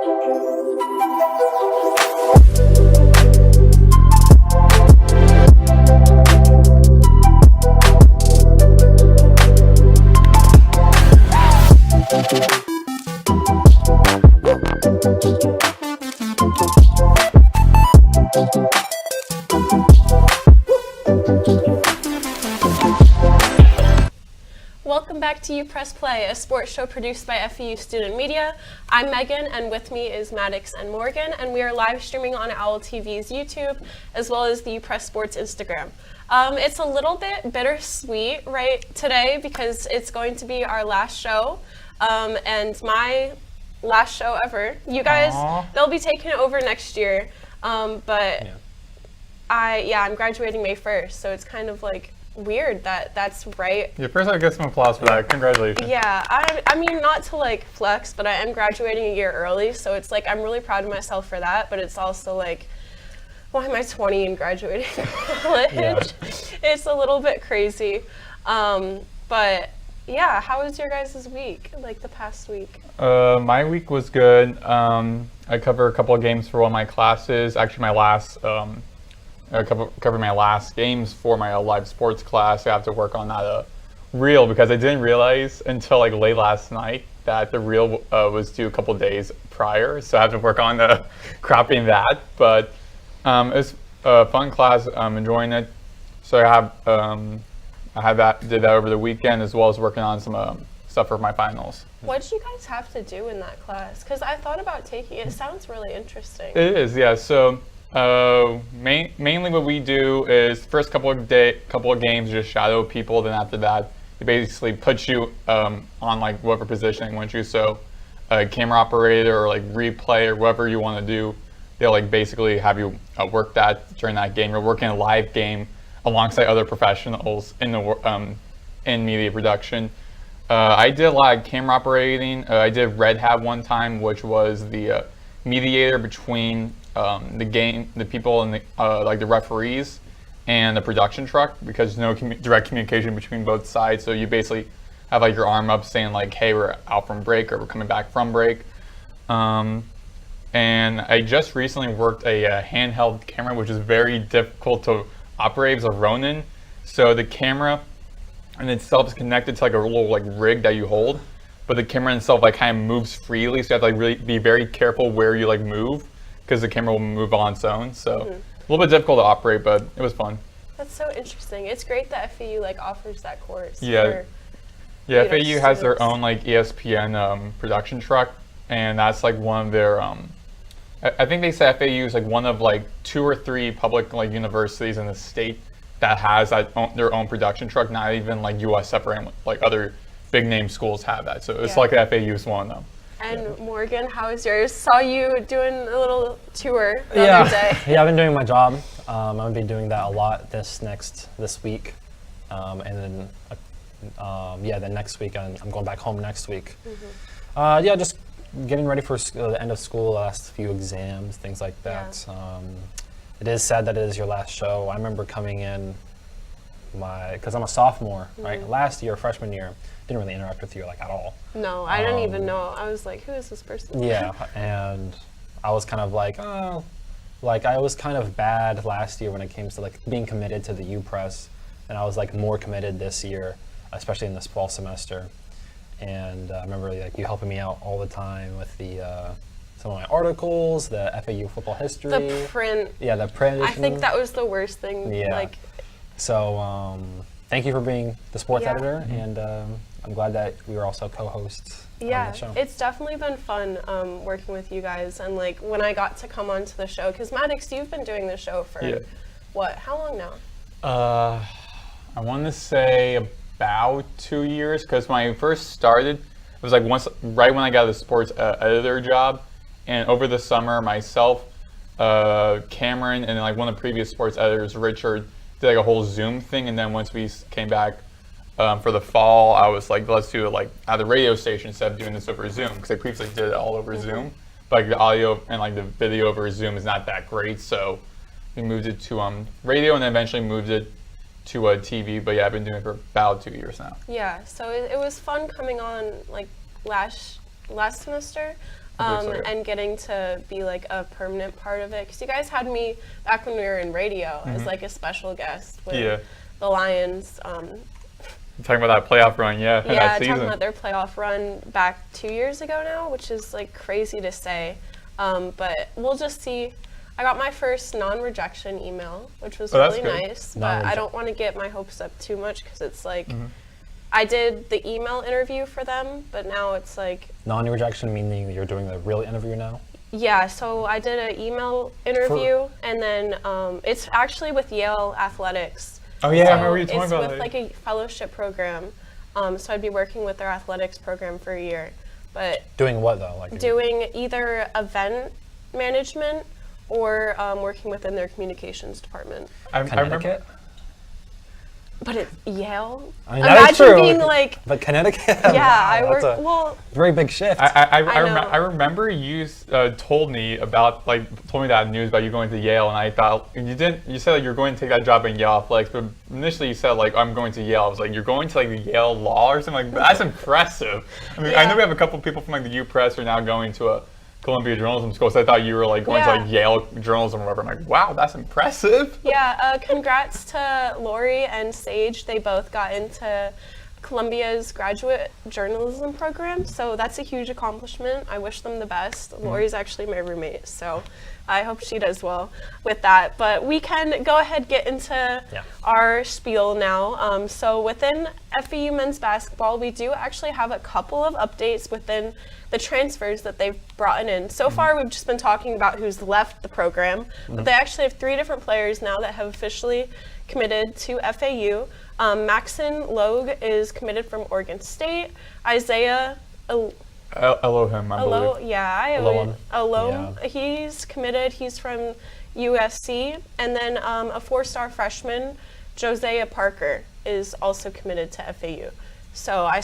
Welcome back to UPress Play, a sports show produced by FEU Student Media. I'm Megan, and with me is Maddox and Morgan, and we are live streaming on OwlTV's YouTube, as well as the UPress Sports Instagram. It's a little bit bittersweet right today because it's going to be our last show, and my last show ever. You guys, they'll be taking it over next year, but I'm graduating May 1st, so it's kind of like weird that that's right. Yeah, first I get some applause for that. Congratulations. Yeah, I mean, not to like flex, but I am graduating a year early, so it's like I'm really proud of myself for that, but it's also like, why am I 20 and graduating college? Yeah. It's a little bit crazy. But yeah, how was your guys' week, like the past week? My week was good. I covered a couple of games for one of my classes. Actually, my last covered my last games for my live sports class. I have to work on that reel because I didn't realize until like late last night that the reel was due a couple of days prior. So I have to work on cropping that. But it's a fun class. I'm enjoying it. So did that over the weekend, as well as working on some stuff for my finals. What did you guys have to do in that class? Because I thought about taking it. It sounds really interesting. It is, yeah. So mainly what we do is first couple of games just shadow people. Then after that, it basically puts you on like whatever position they want you. So camera operator or like replay or whatever you want to do. They'll like basically have you work that during that game. You're working a live game alongside other professionals in the in media production. I did a lot of camera operating. I did Red Hat one time, which was the mediator between the people and like the referees and the production truck, because there's no direct communication between both sides. So you basically have like your arm up saying like, hey, we're out from break or we're coming back from break. And I just recently worked a handheld camera, which is very difficult to operate. It's a Ronin. So the camera in itself is connected to like a little like rig that you hold, but the camera itself like kind of moves freely. So you have to like really be very careful where you like move, because the camera will move on its own. So a little bit difficult to operate, but it was fun. That's so interesting. It's great that FEU like offers that course. Yeah, FAU has their own like ESPN production truck, and that's like one of their I think they say FAU is like one of like 2 or 3 public like universities in the state that has their own production truck. Not even like USF or like other big name schools have that. So it's like the FAU's one of them. And Morgan, how is yours? Saw you doing a little tour the other day. Yeah, I've been doing my job. I'm gonna be doing that a lot this week, and then then next week I'm going back home next week. Just getting ready for the end of school, last few exams, things like that. Yeah. It is sad that it is your last show. I remember coming in because I'm a sophomore, right? Last year, freshman year, didn't really interact with you like at all. No, I didn't even know. I was like, who is this person? Yeah, and I was kind of like, I was kind of bad last year when it came to like being committed to the UPress, and I was like more committed this year, especially in this fall semester. And I remember like you helping me out all the time with the some of my articles, the FAU football history. The print. Yeah, the print edition. I think that was the worst thing. Yeah. So thank you for being the sports editor, and I'm glad that we were also co-hosts on the show. It's definitely been fun working with you guys, and like when I got to come onto the show, because Maddox, you've been doing the show for how long now? I want to say about 2 years, because when I first started, it was like right when I got the sports editor job, and over the summer myself, Cameron, and then like one of the previous sports editors, Richard, did like a whole Zoom thing. And then once we came back for the fall, I was like, let's do it like at the radio station instead of doing this over Zoom, because I previously did it all over Zoom, but like the audio and like the video over Zoom is not that great. So we moved it to radio, and then eventually moved it to TV. But yeah, I've been doing it for about 2 years now. Yeah, so it was fun coming on like last semester. and getting to be like a permanent part of it. Because you guys had me back when we were in radio as like a special guest with the Lions. Talking about that playoff run, that season. Talking about their playoff run back 2 years ago now, which is like crazy to say. But we'll just see. I got my first non-rejection email, which was really nice. But I don't want to get my hopes up too much because it's like, I did the email interview for them, but now it's like... Non-rejection meaning you're doing the real interview now? Yeah, so I did an email interview, and then it's actually with Yale Athletics. Oh yeah, so I remember you talking about it. It's with like a fellowship program, so I'd be working with their athletics program for a year. But doing what though? Like doing either event management or working within their communications department. Connecticut? But it's Yale. I mean, that is Imagine true. being like, but Connecticut. yeah, wow, I work. that's a Well, very big shift. I remember you told me that news about you going to Yale, and I thought you said like you're going to take that job in Yale athletics, but initially you said like I'm going to Yale. I was like, you're going to like the Yale Law or something. Like that's impressive. I mean, I know we have a couple people from like the UPress who are now going to a Columbia Journalism School, so I thought you were like going to like Yale journalism or whatever. I'm like, wow, that's impressive. Yeah, congrats to Lori and Sage. They both got into Columbia's graduate journalism program, so that's a huge accomplishment. I wish them the best. Lori's actually my roommate, so I hope she does well with that. But we can go ahead get into our spiel now. So within FAU men's basketball, we do actually have a couple of updates within the transfers that they've brought in. So far, we've just been talking about who's left the program, but they actually have 3 different players now that have officially committed to FAU. Maxon Logue is committed from Oregon State. Isaiah Elohim, I believe. Elohim, he's committed. He's from USC. And then a 4-star freshman, Josiah Parker, is also committed to FAU. So I'm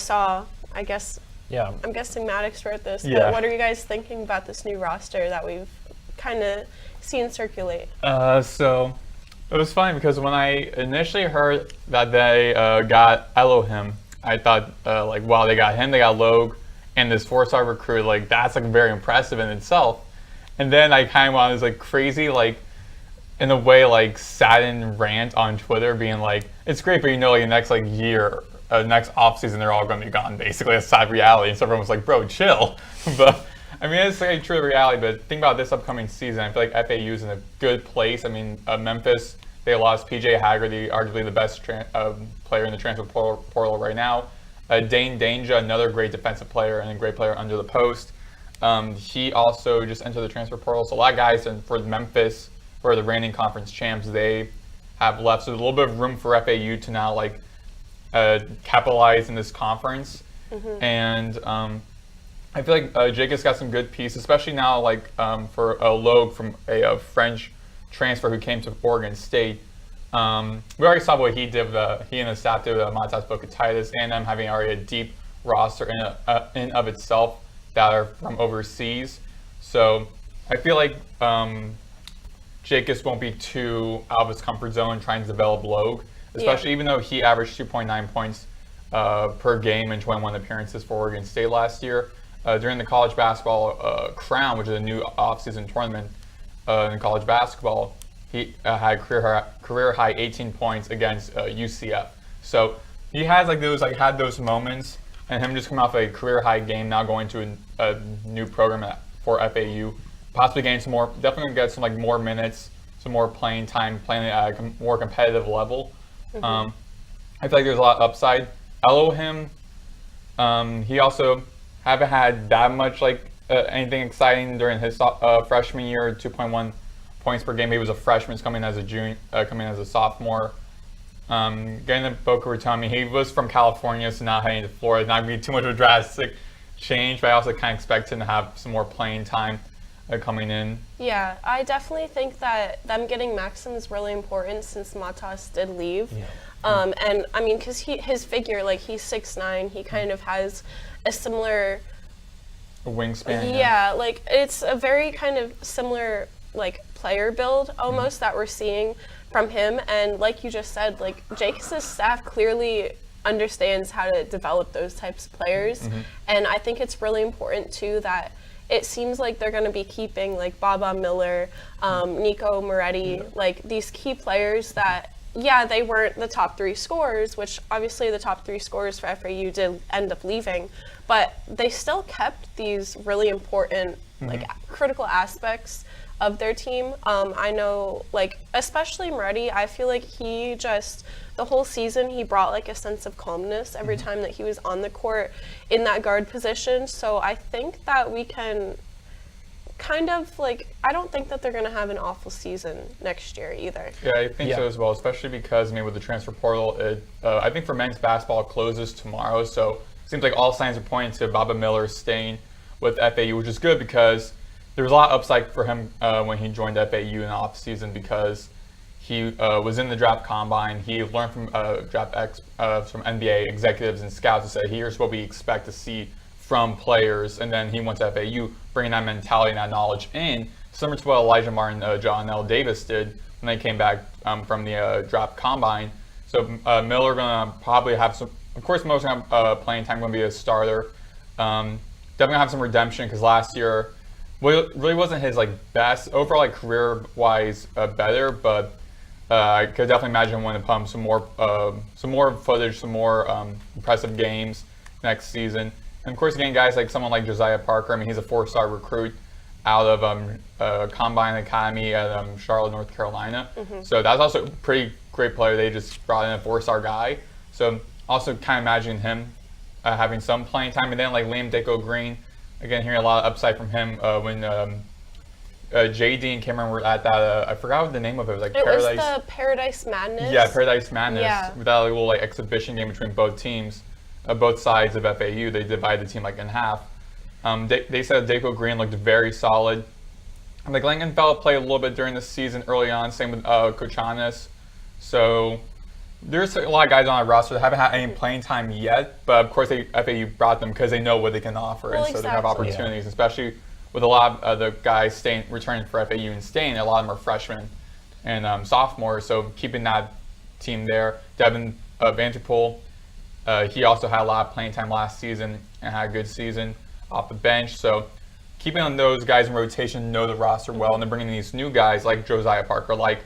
guessing Maddox wrote this, but what are you guys thinking about this new roster that we've kind of seen circulate? So it was funny because when I initially heard that they got Elohim, I thought like, wow, they got him, they got Logue, and this 4-star recruit, like that's like very impressive in itself. And then I kind of went on this like crazy, like in a way, like saddened rant on Twitter, being like, it's great, but you know, like the next like year, next offseason, they're all going to be gone, basically. That's sad reality. And so everyone was like, bro, chill. But I mean, it's like true reality, but think about this upcoming season. I feel like FAU's in a good place. I mean, Memphis, they lost PJ Haggerty, arguably the best player in the transfer portal right now. Dane Danger, another great defensive player and a great player under the post. He also just entered the transfer portal. So a lot of guys for Memphis, for the reigning conference champs, they have left. So there's a little bit of room for FAU to now like capitalize in this conference. And I feel like Jake has got some good pieces, especially now like for Logue from a French transfer who came to Oregon State. We already saw what he did. He and the staff did with Matas Bokatitis, and them having already a deep roster in of itself that are from overseas. So I feel like Jake just won't be too out of his comfort zone trying to develop Logue, especially even though he averaged 2.9 points per game in 21 appearances for Oregon State last year. During the college basketball crown, which is a new offseason tournament in college basketball, he had career high 18 points against UCF. So he has had those moments, and him just coming off a career high game, now going to a new program for FAU, possibly getting definitely get some like more minutes, some more playing time, playing at a more competitive level. I feel like there's a lot of upside. Elohim, he also haven't had that much like anything exciting during his freshman year. 2.1 points per game. He was a freshman, coming as a junior, coming as a sophomore. Getting to Boca Raton, I mean, he was from California, so now heading to Florida. Not going to be too much of a drastic change, but I also kind of expect him to have some more playing time coming in. Yeah, I definitely think that them getting Maxim is really important since Matas did leave. And I mean, because his figure, like he's 6'9", he kind of has a similar wingspan. Yeah, like it's a very kind of similar like player build almost that we're seeing from him. And like you just said, like Jake's staff clearly understands how to develop those types of players. And I think it's really important too that it seems like they're going to be keeping like Baba Miller, Nico Moretti, like these key players that, yeah, they weren't the top 3 scorers, which obviously the top 3 scorers for FAU did end up leaving, but they still kept these really important, like critical aspects of their team. I know, like, especially Moretti, I feel like he just, the whole season, he brought like a sense of calmness every time that he was on the court in that guard position. So I think that we can kind of like, I don't think that they're going to have an awful season next year either. Yeah, I think so as well, especially because, I mean, with the transfer portal, I think for men's basketball closes tomorrow, so it seems like all signs are pointing to Baba Miller staying with FAU, which is good because there was a lot of upside for him when he joined FAU in the offseason because he was in the draft combine. He learned from from NBA executives and scouts to say, here's what we expect to see from players, and then he went to FAU, bringing that mentality and that knowledge in, similar to what Elijah Martin, John L. Davis did when they came back from the draft combine. So Miller gonna probably have some, of course, most of the playing time going to be a starter. Definitely gonna have some redemption because last year really wasn't his like best overall, like career-wise better, but I could definitely imagine when to pump some more footage, some more impressive games next season. And of course, again, guys like someone like Josiah Parker. I mean, he's a 4-star recruit out of Combine Academy at Charlotte, North Carolina. So that's also a pretty great player. They just brought in a 4-star guy. So also kind of imagining him having some playing time. And then like Liam Dacko Green, again, hearing a lot of upside from him when JD and Cameron were at that. I forgot what the name of it was. Like it was the Paradise Madness. Yeah, Paradise Madness. Yeah. With that little like exhibition game between both teams. Both sides of FAU, they divided the team like in half. They said Dacko Green looked very solid. And like Windfelder played a little bit during the season early on, same with Kochanis. So there's a lot of guys on our roster that haven't had any playing time yet, but of course FAU brought them because they know what they can offer, well, and so they have opportunities, especially with a lot of the guys returning for FAU and staying. A lot of them are freshmen and sophomores, so keeping that team there. Devin Vanderpool. He also had a lot of playing time last season and had a good season off the bench. So keeping on those guys in rotation, know the roster well, and then bringing these new guys like Josiah Parker, like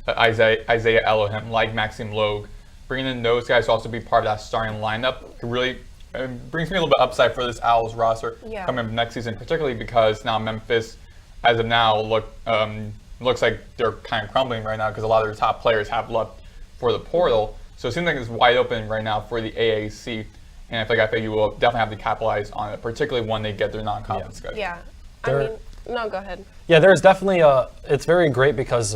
Isaiah Elohim, like Maxime Logue, bringing in those guys to also be part of that starting lineup really brings me a little bit upside for this Owls roster coming up next season, particularly because now Memphis, as of now, looks like they're kind of crumbling right now because a lot of their top players have left for the portal. So it seems like it's wide open right now for the AAC, and I feel like FAU will definitely have to capitalize on it, particularly when they get their non-conference schedule. Yeah, I mean, no, go ahead. Yeah, there's definitely it's very great because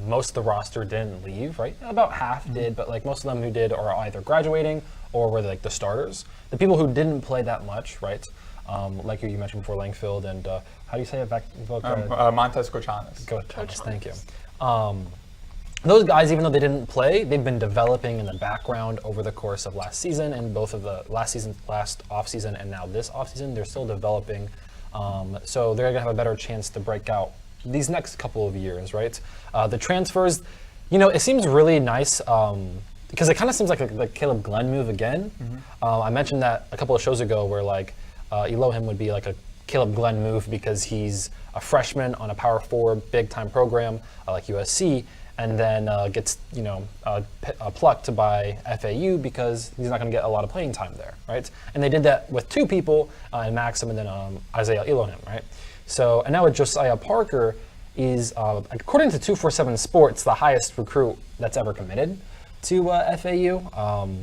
most of the roster didn't leave, right? About half did, but like most of them who did are either graduating or were like the starters. The people who didn't play that much, right? Like you mentioned before, Langfield and how do you say it back? Montez Kochanis. Kochanis, thank you. Those guys, even though they didn't play, they've been developing in the background over the course of last season and both of the last offseason and now this offseason. They're still developing. So they're going to have a better chance to break out these next couple of years, right? The transfers, it seems really nice because it kind of seems like a Caleb Glenn move again. I mentioned that a couple of shows ago where like Elohim would be like a Caleb Glenn move because he's a freshman on a Power 4 big-time program like USC, and then gets plucked by FAU because he's not going to get a lot of playing time there, right? And they did that with 2 people, in Maxim and then Isaiah Elohim, right? So, and now with Josiah Parker is, according to 247 Sports, the highest recruit that's ever committed to FAU.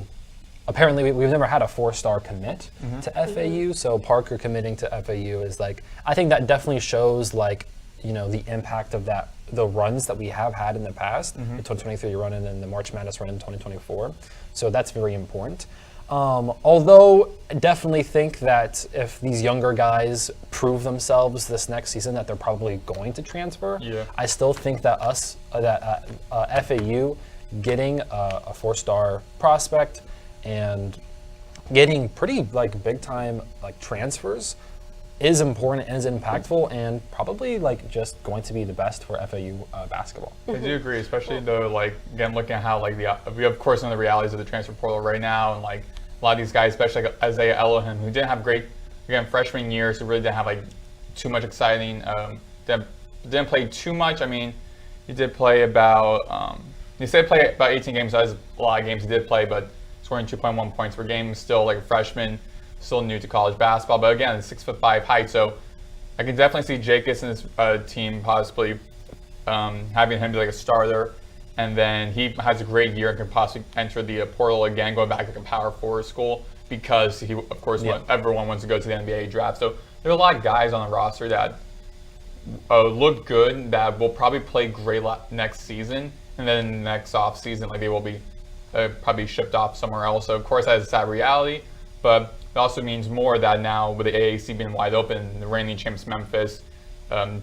Apparently, we've never had a 4-star commit to FAU, so Parker committing to FAU is like, I think that definitely shows like, the impact of the runs that we have had in the past, the 2023 run and then the March Madness run in 2024. So that's very important. Although I definitely think that if these younger guys prove themselves this next season, that they're probably going to transfer. Yeah. I still think that FAU getting a 4-star prospect and getting pretty like big time like transfers is important and is impactful and probably like just going to be the best for FAU basketball. I do agree, especially though, like again looking at how like we of course know the realities of the transfer portal right now, and like a lot of these guys, especially like Isaiah Elohim, who didn't have great freshman years, who really didn't have like too much exciting. Didn't play too much. I mean, he did play about. He said play about 18 games. That was a lot of games he did play, but scoring 2.1 points per game. Still like a freshman, still new to college basketball. But again, 6'5" height, so I can definitely see Jacobs and his team possibly having him be like a starter. And then he has a great year and can possibly enter the portal again, going back to like a power forward school, because he, of course, everyone wants to go to the NBA draft. So there are a lot of guys on the roster that look good, that will probably play great next season, and then next off season, like they will be probably shipped off somewhere else. So of course that is a sad reality, but it also means more that now with the AAC being wide open, the reigning champs Memphis,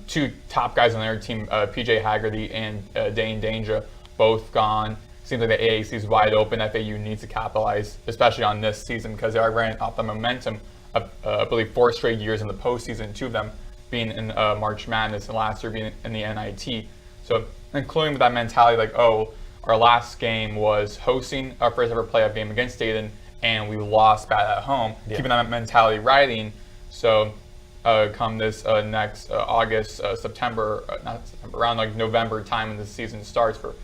two top guys on their team, PJ Haggerty and Dane Danger, both gone. Seems like the AAC is wide open. FAU needs to capitalize, especially on this season, because they are running off the momentum of, I believe, 4 straight years in the postseason, 2 of them being in March Madness and last year being in the NIT. So including with that mentality, like, oh, our last game was hosting our first ever playoff game against Dayton, and we lost bad at home, keeping that mentality riding. So come this next August, September, not September, around like November time when the season starts for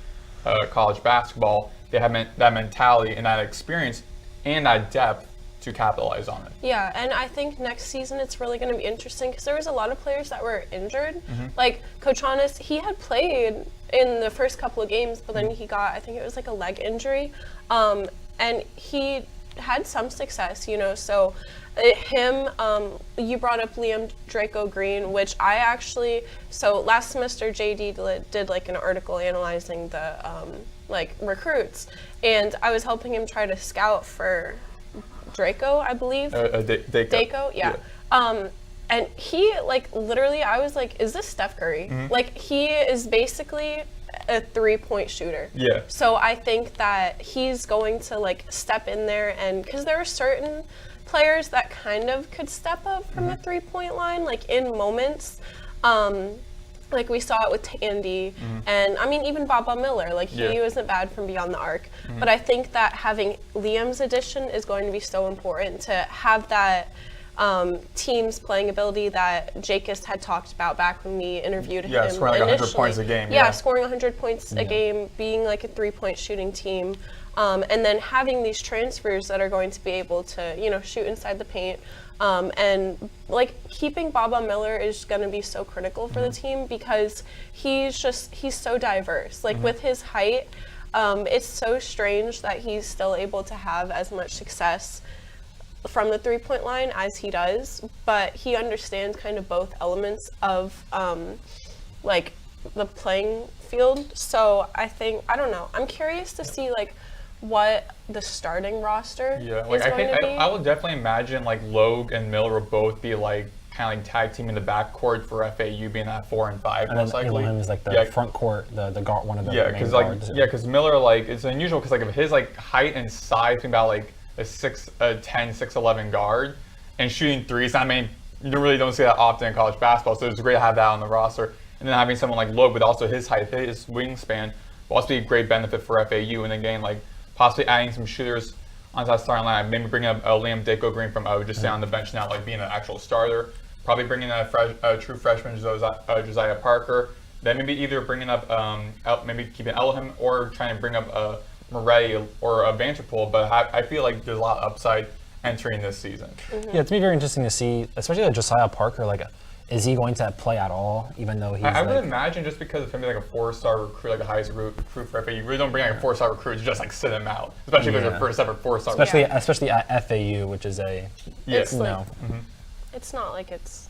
college basketball, they have that mentality and that experience and that depth to capitalize on it. Yeah, and I think next season it's really going to be interesting because there was a lot of players that were injured. Like Coach Honest, he had played in the first couple of games, but then he got, I think it was like a leg injury, and he had some success, you know. So him, you brought up Liam Draco Green, which I actually, so last semester JD did like an article analyzing the like recruits, and I was helping him try to scout for Draco, I believe. Daco, yeah. And he, like, literally, I was like, is this Steph Curry? Like, he is basically a 3-point shooter. Yeah. So I think that he's going to, like, step in there, and because there are certain players that kind of could step up from the 3-point line, like, in moments. Like we saw it with Tandy, and I mean even Baba Miller, like he wasn't bad from beyond the arc. But I think that having Liam's addition is going to be so important to have that team's playing ability that Jacobs had talked about back when we interviewed him. Yeah, scoring like 100 points a game. Yeah, scoring 100 points a game, being like a 3-point shooting team, and then having these transfers that are going to be able to, you know, shoot inside the paint. And like keeping Baba Miller is going to be so critical for the team because he's so diverse. Like with his height, it's so strange that he's still able to have as much success from the 3-point line as he does, but he understands kind of both elements of like the playing field. So I don't know, I'm curious to see like what the starting roster is going to be. I would definitely imagine like Logue and Miller will both be like kind of like tag team in the backcourt for FAU being at 4 and 5 and most then likely. Elohim is like the front court, the guard, one of the main guards. Because Miller, like, it's unusual because like of his like height and size, being about like a 6'10", 6'11" guard, and shooting threes. I mean, you really don't see that often in college basketball, so it's great to have that on the roster. And then having someone like Logue with also his height, his wingspan, will also be a great benefit for FAU. And again, like possibly adding some shooters onto that starting line, maybe bringing up Liam Daco Green from just stay on the bench now, like being an actual starter. Probably bringing a true freshman, Josiah Parker. Then maybe either bringing up, maybe keeping Elohim or trying to bring up Murray or a Vanderpool. But I feel like there's a lot of upside entering this season. Yeah, it's going to be very interesting to see, especially like Josiah Parker. Like, is he going to play at all, even though he's I would imagine just because of him being like a 4-star recruit, like the highest recruit for FAU, you really don't bring like a 4-star recruit to just like sit him out, especially if it's your first ever 4-star recruit. Especially at FAU, which is a, it's not like it's,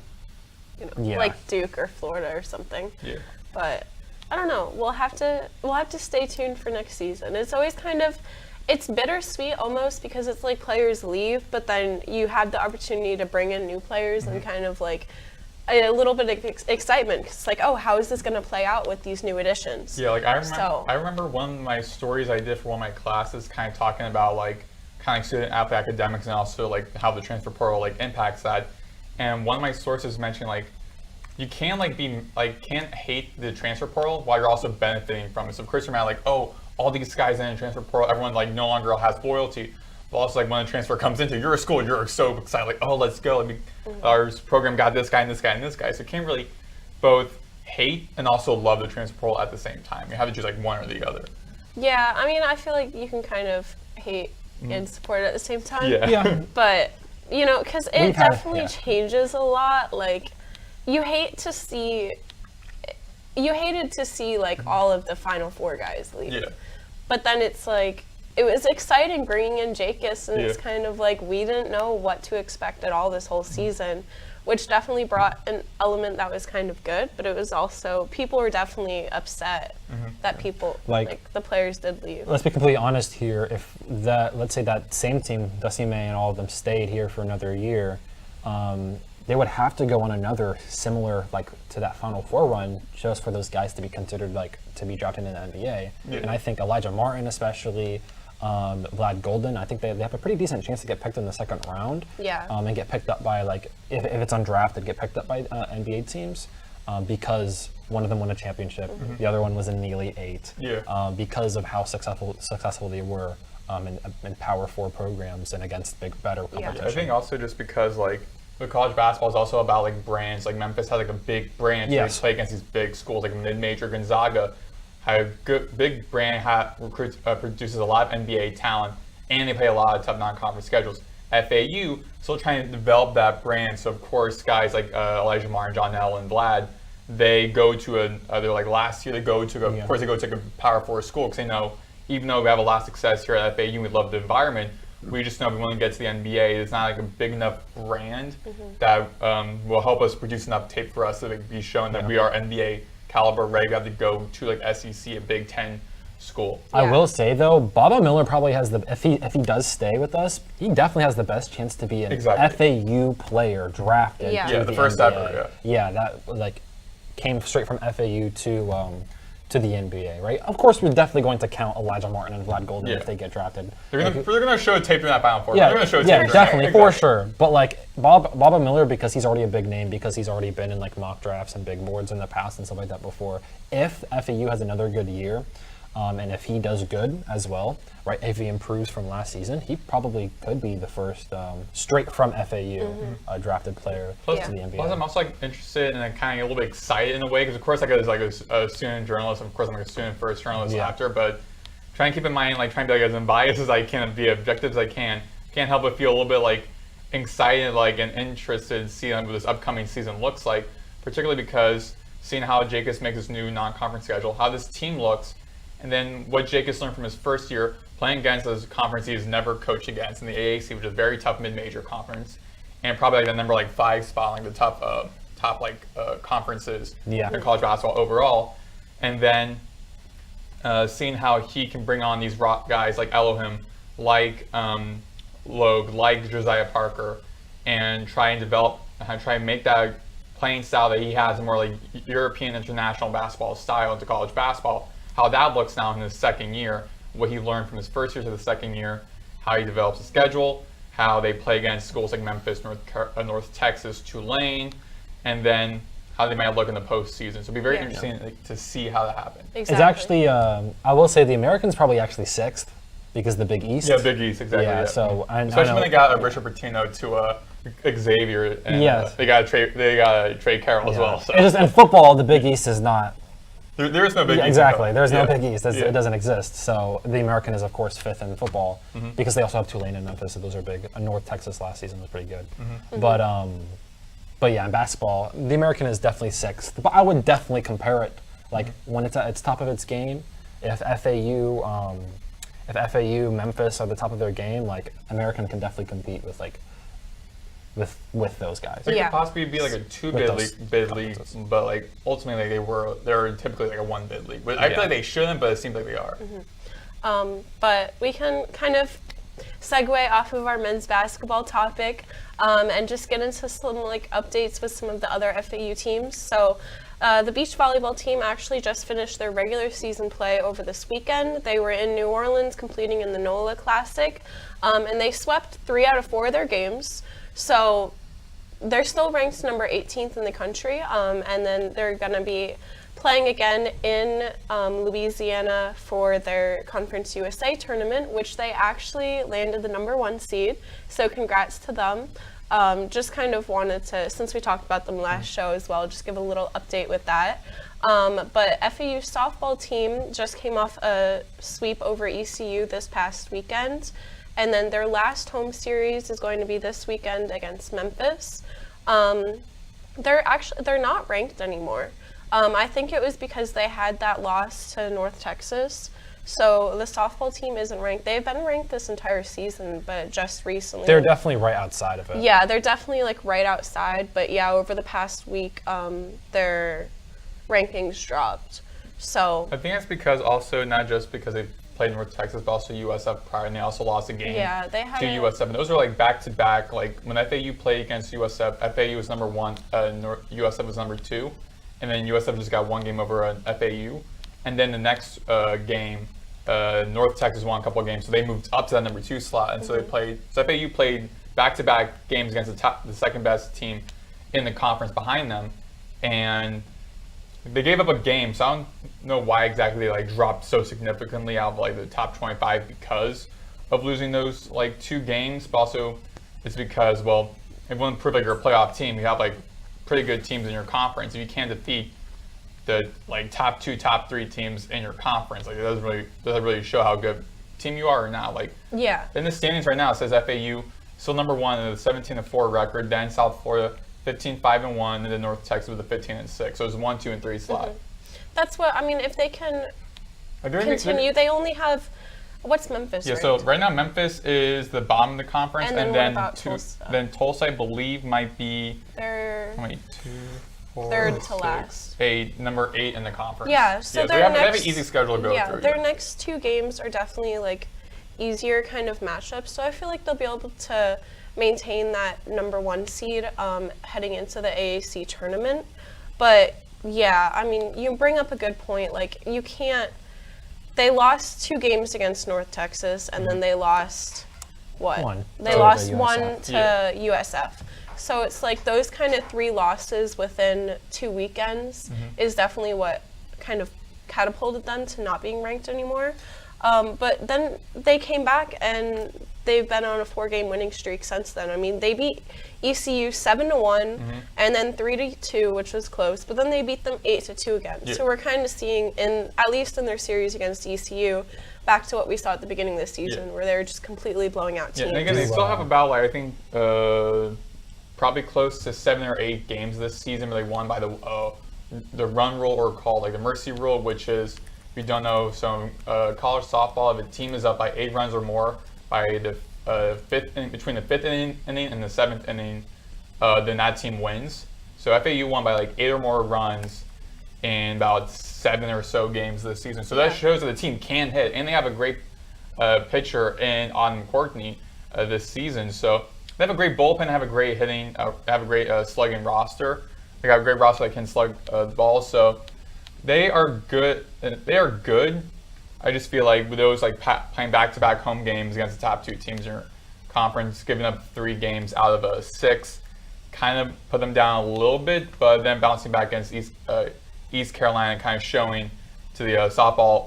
you know, like Duke or Florida or something. Yeah. But I don't know. We'll have to stay tuned for next season. It's always kind of, it's bittersweet almost because it's like players leave, but then you have the opportunity to bring in new players and kind of like a little bit of excitement. It's like, oh, how is this going to play out with these new additions? Yeah, like I remember one of my stories I did for one of my classes, kind of talking about like kind of student athlete academics and also like how the transfer portal like impacts that. And one of my sources mentioned like you can't can't hate the transfer portal while you're also benefiting from it. So of course you're not like, oh, all these guys in the transfer portal, everyone like no longer has loyalty. but also like when a transfer comes into your school, you're so excited, like, oh, let's go. Our program got this guy and this guy and this guy. So you can't really both hate and also love the transfer portal at the same time. You have to choose like one or the other. Yeah, I mean, I feel like you can kind of hate and support it at the same time. Yeah. But, you know, because it We've had- definitely yeah. changes a lot. Like, you hated to see like all of the Final Four guys leave. Yeah. But then it's like, it was exciting bringing in Jacobs, and it's Yeah. kind of like we didn't know what to expect at all this whole season, which definitely brought an element that was kind of good, but it was also, people were definitely upset that people, like the players did leave. Let's be completely honest here. If that, let's say that same team, Dusty May and all of them, stayed here for another year, they would have to go on another similar, like, to that Final Four run, just for those guys to be considered, like, to be drafted in the NBA. Yeah. And I think Elijah Martin, especially, Vlad Golden, I think they have a pretty decent chance to get picked in the second round. Yeah. And get picked up by, like, if it's undrafted, get picked up by NBA teams, because one of them won a championship, the other one was in the Elite Eight, because of how successful they were in Power Four programs and against better competition. I think also just because like the college basketball is also about like brands. Like Memphis had like a big brand, so Yes. they play against these big schools like mid-major. Gonzaga had a good big brand, produces a lot of NBA talent, and they play a lot of tough non-conference schedules. FAU still trying to develop that brand, so of course guys like Elijah Martin, John L, and Vlad, they go to they're like last year they go to of course they go to like a Power Four school because they know even though we have a lot of success here at FAU, we love the environment. We just know if we want to get to the NBA, it's not like a big enough brand that will help us produce enough tape for us to be shown that we are NBA caliber ready. We have to go to like SEC, a Big Ten school. I will say though, Baba Miller probably has the if he does stay with us, he definitely has the best chance to be an FAU player drafted. Yeah, to the the first NBA. ever. Yeah, that like came straight from FAU to the NBA, right? Of course, we're definitely going to count Elijah Martin and Vlad Golden if they get drafted. They're gonna show a tape in that Final Four. Yeah, they're gonna show a tape. yeah, definitely, for sure. But like Baba Miller, because he's already a big name, because he's already been in like mock drafts and big boards in the past and stuff like that before. If FAU has another good year, and if he does good as well, right? If he improves from last season, he probably could be the first straight from FAU drafted player to the NBA. Plus, I'm also like interested and like, kind of a little bit excited in a way because, of course, like as like a student journalist, of course, I'm like a student first journalist after, but trying to keep in mind, like trying to be like as unbiased as I can, be objective as I can. Can't help but feel a little bit like excited, like and interested in seeing what this upcoming season looks like, particularly because seeing how Jacobs makes his new non-conference schedule, how this team looks. And then what Jacobs learned from his first year playing against those conference he's never coached against in the AAC, which is a very tough mid-major conference, and probably like the number like 5 spot, like the top conferences in college basketball overall. And then seeing how he can bring on these rock guys like Elohim, like Logue, like Josiah Parker, and try and make that playing style that he has, a more like European international basketball style into college basketball. How that looks now in his second year, what he learned from his first year to the second year, how he develops a schedule, how they play against schools like Memphis, North Texas, Tulane, and then how they might look in the postseason. So it'll be very interesting to see how that happens. Exactly. It's actually, I will say the Americans probably actually 6th because the Big East. Yeah, Big East, exactly. Yeah, so especially when they got Richard Pitino to Xavier, and they got Trey Carroll as well. So. It's just in football, the Big East is not. There is no Big East. Exactly. There's no Big East. It doesn't exist. So the American is, of course, 5th in football because they also have Tulane and Memphis, so those are big. North Texas last season was pretty good. But yeah, in basketball, the American is definitely 6th. But I would definitely compare it, like when it's at its top of its game. If FAU, Memphis are at the top of their game, like American can definitely compete with like with those guys. It could possibly be like a 2-bid league, but like ultimately they're typically like a 1-bid league. But I feel like they shouldn't, but it seems like they are. But we can kind of segue off of our men's basketball topic and just get into some like updates with some of the other FAU teams. So the beach volleyball team actually just finished their regular season play over this weekend. They were in New Orleans competing in the NOLA Classic, and they swept 3 out of 4 of their games. So they're still ranked number 18th in the country, and then they're going to be playing again in Louisiana for their Conference USA tournament, which they actually landed the #1 seed. So congrats to them. Just kind of wanted to, since we talked about them last show as well, just give a little update with that. But FAU softball team just came off a sweep over ECU this past weekend. And then their last home series is going to be this weekend against Memphis. They're not ranked anymore. I think it was because they had that loss to North Texas. So the softball team isn't ranked. They've been ranked this entire season, but just recently. They're definitely right outside of it. Yeah, they're definitely like right outside. But yeah, over the past week, their rankings dropped. So I think it's because also not just because they played North Texas, but also USF prior, and they also lost a game they had to USF. And those are like back-to-back. Like when FAU played against USF, FAU was #1, USF was #2, and then USF just got one game over FAU. And then the next game, North Texas won a couple of games, so they moved up to that #2 slot. And so they played. So FAU played back-to-back games against the second-best team in the conference behind them, and they gave up a game, so I don't know why exactly they like dropped so significantly out of like the top 25 because of losing those like 2 games. But also, it's because if you want to prove like you're a playoff team, you have like pretty good teams in your conference. If you can't defeat the like top 2, top 3 teams in your conference, like it doesn't really show how good team you are or not. Like in the standings right now, it says FAU still #1 with a 17-4 record. Then South Florida 15-5-1, and then North Texas with a 15-6. So it's 1, 2, and 3 slot. That's what I mean. If they can continue, they only have. What's Memphis? Yeah. So right now Memphis is the bottom of the conference, and then Tulsa? Then Tulsa, I believe, might be. They're 2, 4, third to 6, last. 8, #8 in the conference. Yeah. So they have an easy schedule to go through. Their next 2 games are definitely like easier kind of matchups. So I feel like they'll be able to maintain that #1 seed heading into the AAC tournament. But yeah, I mean, you bring up a good point. Like you can't. They lost 2 games against North Texas, and then they lost what? One. They lost one to USF. So it's like those kind of 3 losses within 2 weekends is definitely what kind of catapulted them to not being ranked anymore. But then they came back and they've been on a 4-game winning streak since then. I mean, they beat ECU 7-1 and then 3-2, which was close, but then they beat them 8-2 again. Yeah. So we're kind of seeing, at least in their series against ECU, back to what we saw at the beginning of the season, where they were just completely blowing out teams. Yeah, and again, they still have about, like, I think, probably close to 7 or 8 games this season where they won by the run rule, or called like the mercy rule, which is, if you don't know, so college softball, if a team is up by 8 runs or more by the between the 5th inning and the 7th inning, then that team wins. So FAU won by like 8 or more runs in about 7 or so games this season. So that shows that the team can hit, and they have a great pitcher in Autumn Courtney this season. So they have a great bullpen, have a great hitting, have a great slugging roster. They got a great roster that can slug the ball. So they are good. They are good. I just feel like with those like playing back-to-back home games against the top 2 teams in your conference, giving up 3 games out of 6, kind of put them down a little bit, but then bouncing back against East Carolina, kind of showing to the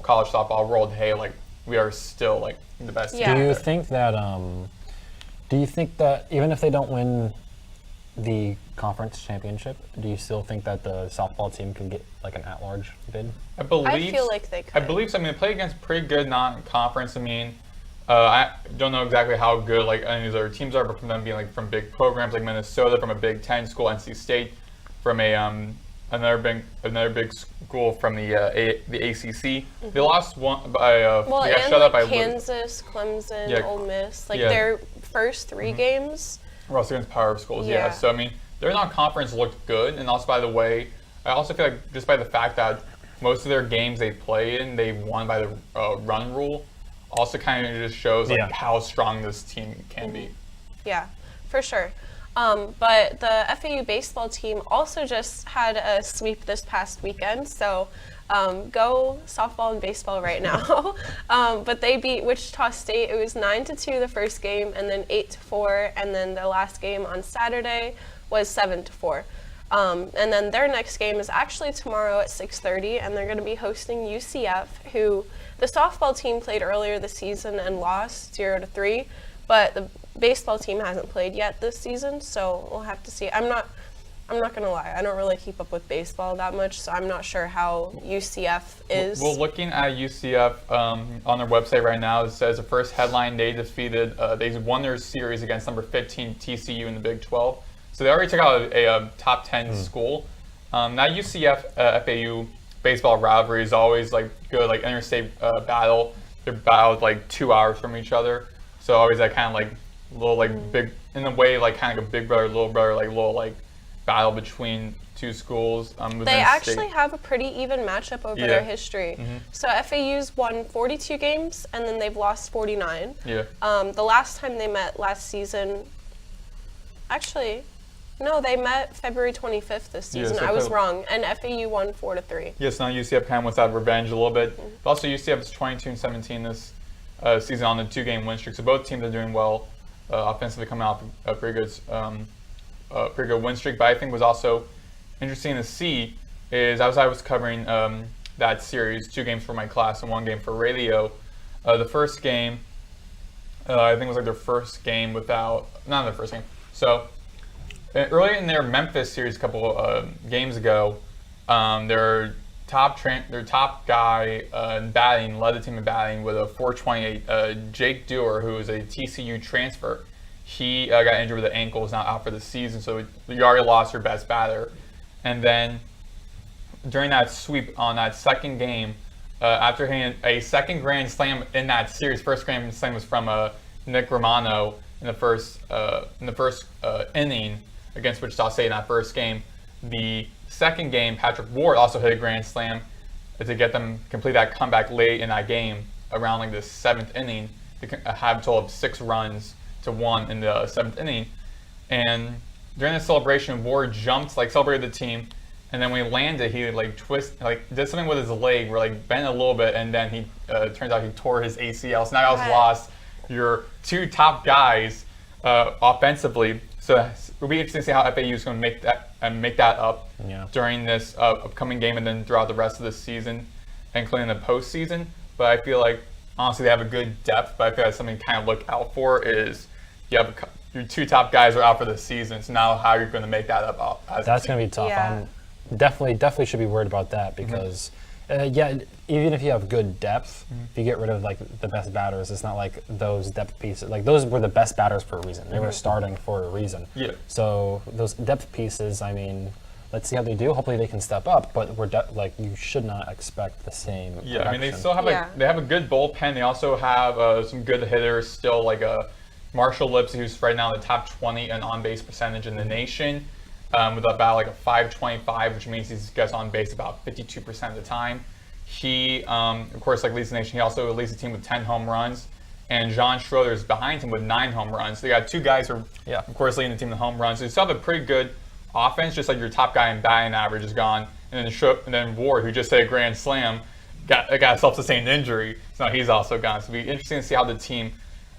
college softball world, hey, like we are still like the best team. Do you think that even if they don't win the conference championship, do you still think that the softball team can get like an at-large bid? I feel like they could. I believe so. I mean, they play against pretty good non-conference. I mean, I don't know exactly how good like any of these other teams are, but from them being like from big programs like Minnesota, from a Big Ten school, NC State, from a another big school from the ACC. They lost one by they got shut out by Kansas, Clemson, Ole Miss. Like their first 3 games. We're also against power schools, So I mean, their non-conference looked good, and also by the way, I also feel like just by the fact that most of their games they play in, they won by the run rule, also kind of just shows like how strong this team can be. Yeah, for sure. But the FAU baseball team also just had a sweep this past weekend, so go softball and baseball right now. But they beat Wichita State. It was 9-2 the first game, and then 8-4, and then the last game on Saturday was 7-4. And then their next game is actually tomorrow at 6:30, and they're going to be hosting UCF, who the softball team played earlier this season and lost 0-3, but the baseball team hasn't played yet this season, so we'll have to see. I'm not going to lie, I don't really keep up with baseball that much, so I'm not sure how UCF is. Well, looking at UCF on their website right now, it says the first headline, they won their series against number 15 TCU in the Big 12. So they already took out a top 10 school. Now UCF FAU baseball rivalry is always like good, like interstate battle. They're battled like 2 hours from each other. So always that kind of like little like big, in a way like kind of like a big brother, little brother, like little like battle between two schools. They actually have a pretty even matchup over their history. So FAU's won 42 games and then they've lost 49. Yeah. The last time they met last season, actually, no, they met February 25th this season. So I was wrong, and FAU won 4-3. Yes, now UCF kind of wants to have revenge a little bit. But also UCF is 22-17 this season on the 2-game win streak. So both teams are doing well offensively, coming off a pretty good win streak. But I think was also interesting to see is as I was covering that series, 2 games for my class and 1 game for radio. The first game, I think it was like their first game not their first game. So early in their Memphis series a couple games ago, their top guy in batting led the team in batting with a 428. Jake Dewar, who is a TCU transfer, he got injured with the ankle, is now out for the season, so you already lost your best batter. And then during that sweep on that second game, after hitting a second grand slam in that series, first grand slam was from Nick Romano in the first inning against Wichita State in that first game. The second game, Patrick Ward also hit a grand slam to get them complete that comeback late in that game around like the 7th inning to have a total of 6 runs to 1 in the 7th inning. And during the celebration, Ward jumped, like celebrated the team, and then when he landed, he did something with his leg where like bent a little bit, and then he turns out he tore his ACL. So now you lost your 2 top guys offensively. So it'll be interesting to see how FAU is going to make that up during this upcoming game and then throughout the rest of the season, including the postseason. But I feel like honestly they have a good depth. But I feel like something to kind of look out for is your 2 top guys are out for the season. So now how are you going to make that up? That's going to be tough. Yeah. I'm definitely should be worried about that because even if you have good depth, if you get rid of like the best batters, it's not like those depth pieces. Like those were the best batters for a reason. They were starting for a reason. Yeah. So those depth pieces, I mean, let's see how they do. Hopefully they can step up, but you should not expect the same. Yeah, I mean they production. still have they have a good bullpen. They also have some good hitters still, like Marshall Lipsy, who's right now in the top 20 in on-base percentage in the nation, with about like a 525, which means he gets on base about 52% of the time. He, of course, like leads the nation. He also leads the team with 10 home runs, and John Schroeder is behind him with 9 home runs. So they got 2 guys who are, of course, leading the team with home runs. So you still have a pretty good offense, just like your top guy in batting average is gone, and then Ward, who just hit a grand slam, got a self-sustained injury, so now he's also gone. So it'll be interesting to see how the team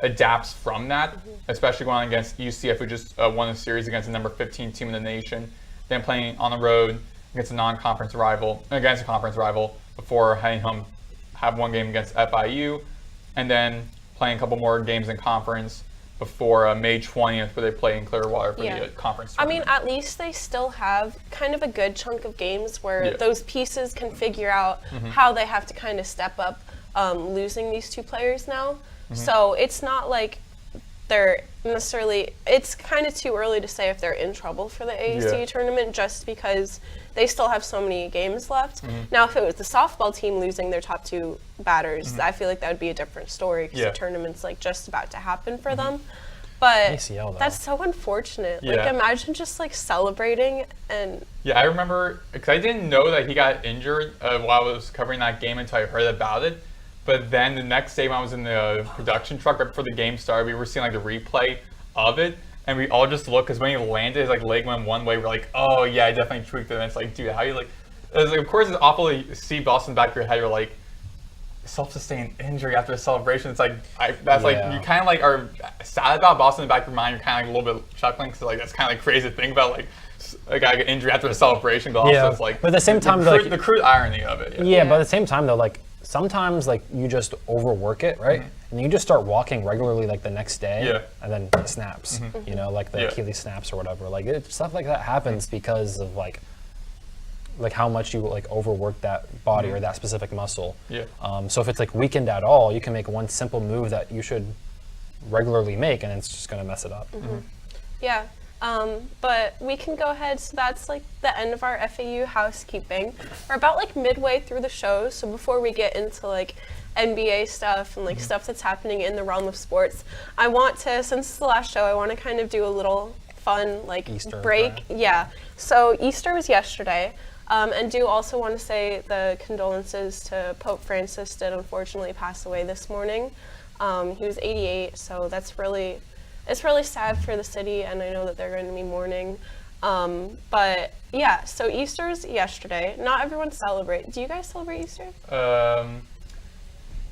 adapts from that, especially going against UCF, who just won a series against the number 15 team in the nation, then playing on the road against a conference rival before heading home, have 1 game against FIU, and then playing a couple more games in conference before May 20th, where they play in Clearwater for the conference tournament. I mean, at least they still have kind of a good chunk of games where those pieces can figure out how they have to kind of step up losing these 2 players now. So it's not like they're necessarily, it's kind of too early to say if they're in trouble for the AAC tournament just because they still have so many games left. Now, if it was the softball team losing their top 2 batters, I feel like that would be a different story because the tournament's like just about to happen for them. But ACL, that's so unfortunate. Like, imagine just like celebrating and. Yeah, I remember because I didn't know that he got injured while I was covering that game until I heard about it. But then the next day when I was in the production truck right before the game started, we were seeing like the replay of it, and we all just looked because when he landed, his like leg went one way. We're like, oh yeah, I definitely tweaked it. And it's like, dude, how you like? It's like, of course, it's awful to see Boston back of your head. You're like, self-sustained injury after a celebration. It's like like you kind of like are sad about Boston in the back of your mind. You're kind of like a little bit chuckling because like that's kind of like crazy to think about. Like got an injury after a celebration, but also it's like. But at the same time, the crude irony of it. Yeah, but at the same time though, like sometimes like you just overwork it, right? And you just start walking regularly like the next day, and then it snaps. You know, like the Achilles snaps or whatever. Like stuff like that happens because of like how much you like overwork that body or that specific muscle. Yeah. So if it's like weakened at all, you can make one simple move that you should regularly make, and it's just gonna mess it up. Yeah. But we can go ahead, so that's like the end of our FAU housekeeping. We're about like midway through the show, so before we get into like NBA stuff and like stuff that's happening in the realm of sports, I want to, since it's the last show, I want to kind of do a little fun like Easter break. time. Yeah, so Easter was yesterday, and do also want to say the condolences to Pope Francis did unfortunately pass away this morning. He was 88, so that's it's really sad for the city, and I know that they're going to be mourning. But yeah, so Easter's yesterday. Not everyone celebrates. Do you guys celebrate Easter?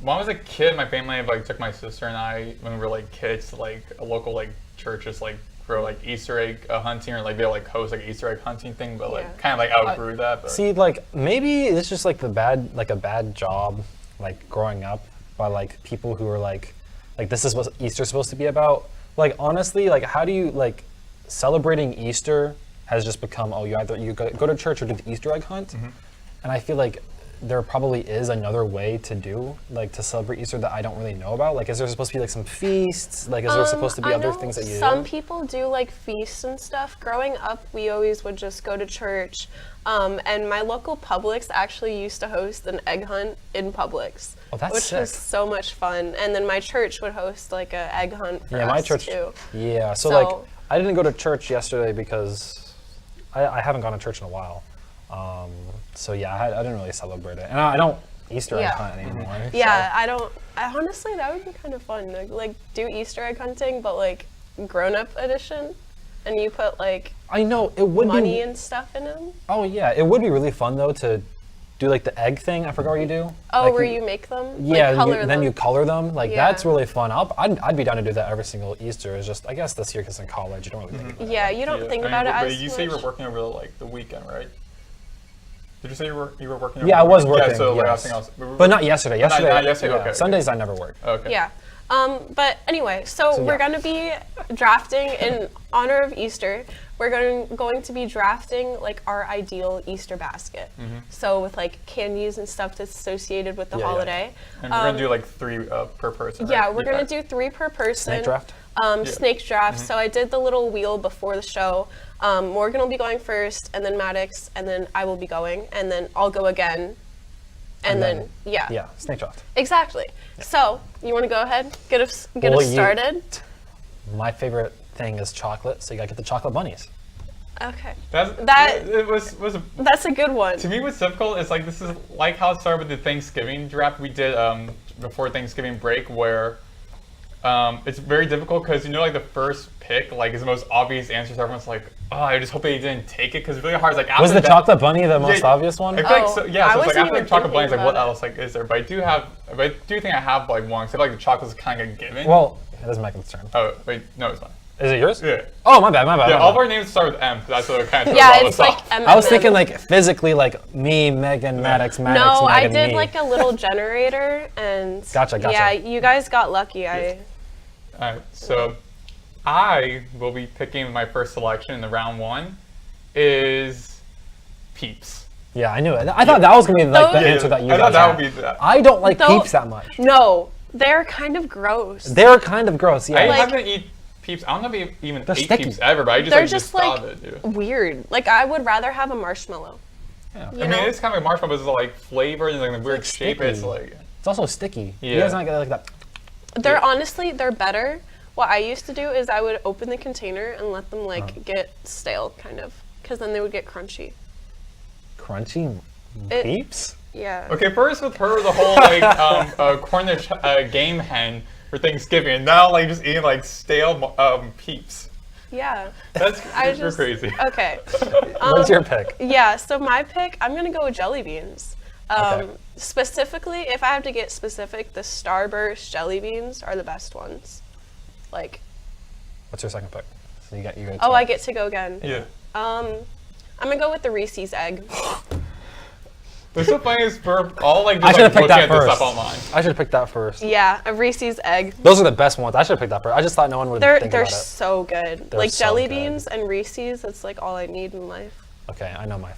When I was a kid, my family like took my sister and I, when we were like kids, to like a local like church, just like for like Easter egg hunting, or like they like host like Easter egg hunting thing, but like kind of like outgrew that. But. See, like maybe it's just like a bad job, like growing up by like people who are like this is what Easter's supposed to be about. Like honestly, like how do you like celebrating Easter has just become you go to church or do the Easter egg hunt, and I feel like there probably is another way to do like to celebrate Easter that I don't really know about. Like, is there supposed to be like some feasts? Like, is there supposed to be other things that you do? Some people do like feasts and stuff. Growing up, we always would just go to church, and my local Publix actually used to host an egg hunt in Publix. Oh, that's which sick. was so much fun. And then my church would host like an egg hunt for us my church too. Yeah, so like I didn't go to church yesterday because I haven't gone to church in a while. So yeah, I didn't really celebrate it, and I don't Easter egg hunt anymore. Yeah, so. I honestly, that would be kind of fun. Like do Easter egg hunting, but like grown-up edition, and you put like I know it would money and stuff in them. Oh yeah, it would be really fun though to do like the egg thing. I forgot what you do. Oh, like where you make them? Yeah, like, color them. Then you color them. Like that's really fun. I'd be down to do that every single Easter. It's just I guess this year because in college you don't really think about it. Yeah, you don't think about it as much. You say you were working over like the weekend, right? Did you say you were working? Yeah, I was working. Yeah, so yes. like else. But not yesterday. Yesterday. Not yesterday. Yeah, Okay. Sundays I never work. Okay. Yeah. But anyway, so we're going to be drafting in honor of Easter. We're going to be drafting like our ideal Easter basket. So with like candies and stuff that's associated with the holiday. And we're gonna do like 3 per person. Right? Yeah, we're gonna do 3 per person. Snake draft. Snake draft. So I did the little wheel before the show. Morgan will be going first, and then Maddox, and then I will be going, and then I'll go again. And then Yeah, snake draft. Exactly. Yeah. So you want to go ahead, get us started? My favorite thing is chocolate, so you gotta get the chocolate bunnies. Okay. That's a good one. To me, what's difficult is like this is like how it started with the Thanksgiving draft we did before Thanksgiving break, where it's very difficult because like the first pick like is the most obvious answer. So everyone's like, oh, I just hope they didn't take it because it's really hard. It's like was the chocolate bunny the most obvious one? I feel like so, yeah. So it's like after like chocolate bunny, it's like what else like is there? But I do think I have like one. Because I feel like the chocolate's kind of a given. Well, it doesn't make a turn. Oh wait, no, it's not. Is it yours? Yeah. Oh, my bad. Yeah, all of our names start with M. So that's what it kind of it's like M. I was thinking like physically, like me, Megan, Maddox, No, Megan, I did me. like a little generator, and Gotcha. Yeah, you guys got lucky. All right, so I will be picking my first selection in the round 1 is Peeps. Yeah, I knew it. I thought that was gonna be like the answer that you guys I thought that had. would be that. I don't like Peeps that much. No, they're kind of gross. They're kind of gross. Yeah. I haven't eaten Peeps. I don't know if I even ate sticky. Peeps ever, but I they're just like thought of it. Weird. Like I would rather have a marshmallow. Yeah. I mean, it's kind of like marshmallow, but it's like flavored and like a weird shape. Sticky. It's like it's also sticky. Yeah. You guys not get like that. They're honestly better. What I used to do is I would open the container and let them like get stale, kind of, because then they would get crunchy. Crunchy Peeps? Yeah. Okay, first with her the whole like Cornish game hen for Thanksgiving, and now like just eating like stale Peeps. Yeah. That's you're crazy. Okay. What's your pick? Yeah. So my pick, I'm gonna go with jelly beans. Okay. Specifically, if I have to get specific, the Starburst jelly beans are the best ones. Like. What's your second pick? So you got I get to go again. Yeah. I'm gonna go with the Reese's egg. What's so funny is for all like I just should like have picked looking that at this first. stuff online. I should have picked that first. Yeah, a Reese's egg. Those are the best ones. I should have picked that first. I just thought no one would They're think about it. so good. They're Like so jelly good. beans and Reese's. That's like all I need in life. Okay, I know my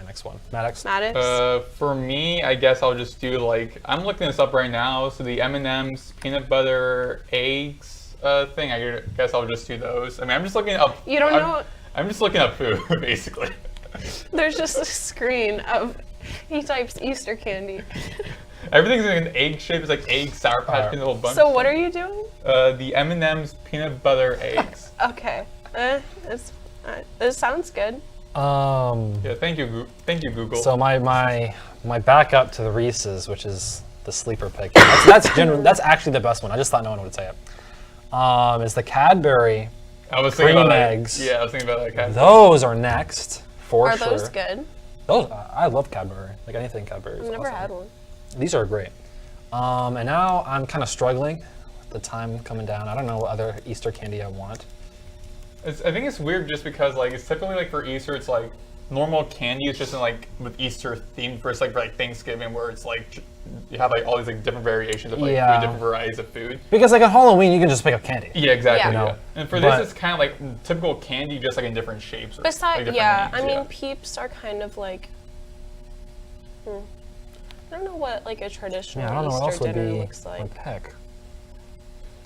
next one. Maddox. Maddox. For me, I guess I'll just do like I'm looking this up right now. So the M&M's peanut butter eggs thing. I guess I'll just do those. I mean, I'm just looking up. You don't know. I'm just looking up food basically. There's just a screen of he types Easter candy. Everything's in an egg shape. It's like egg, Sour Patch Kids, a whole bunch. So what are you doing? The M&M's peanut butter eggs. Okay. It sounds good. Yeah, thank you, Google. So my backup to the Reese's, which is the sleeper pick. That's actually the best one. I just thought no one would say it. Is the Cadbury I was thinking cream about eggs. Yeah, I was thinking about that. Cadbury. Those are next for Are sure. those good? Those I love Cadbury. Like anything Cadbury. I've never had one. These are great. And now I'm kind of struggling with the time coming down. I don't know what other Easter candy I want. I think it's weird just because like it's typically like for Easter it's like normal candy is just in like with Easter themed versus like for like Thanksgiving where it's like you have like all these like different variations of like Yeah. different varieties of food. Because like on Halloween you can just pick up candy. Yeah, exactly. Yeah. Yeah. And for But- this, it's kind of like typical candy, just like in different shapes. Or, like, Besides, different yeah, names, I mean, Peeps are kind of like. I don't know what like a traditional Yeah, I don't know what else Easter would dinner be looks like. my pick.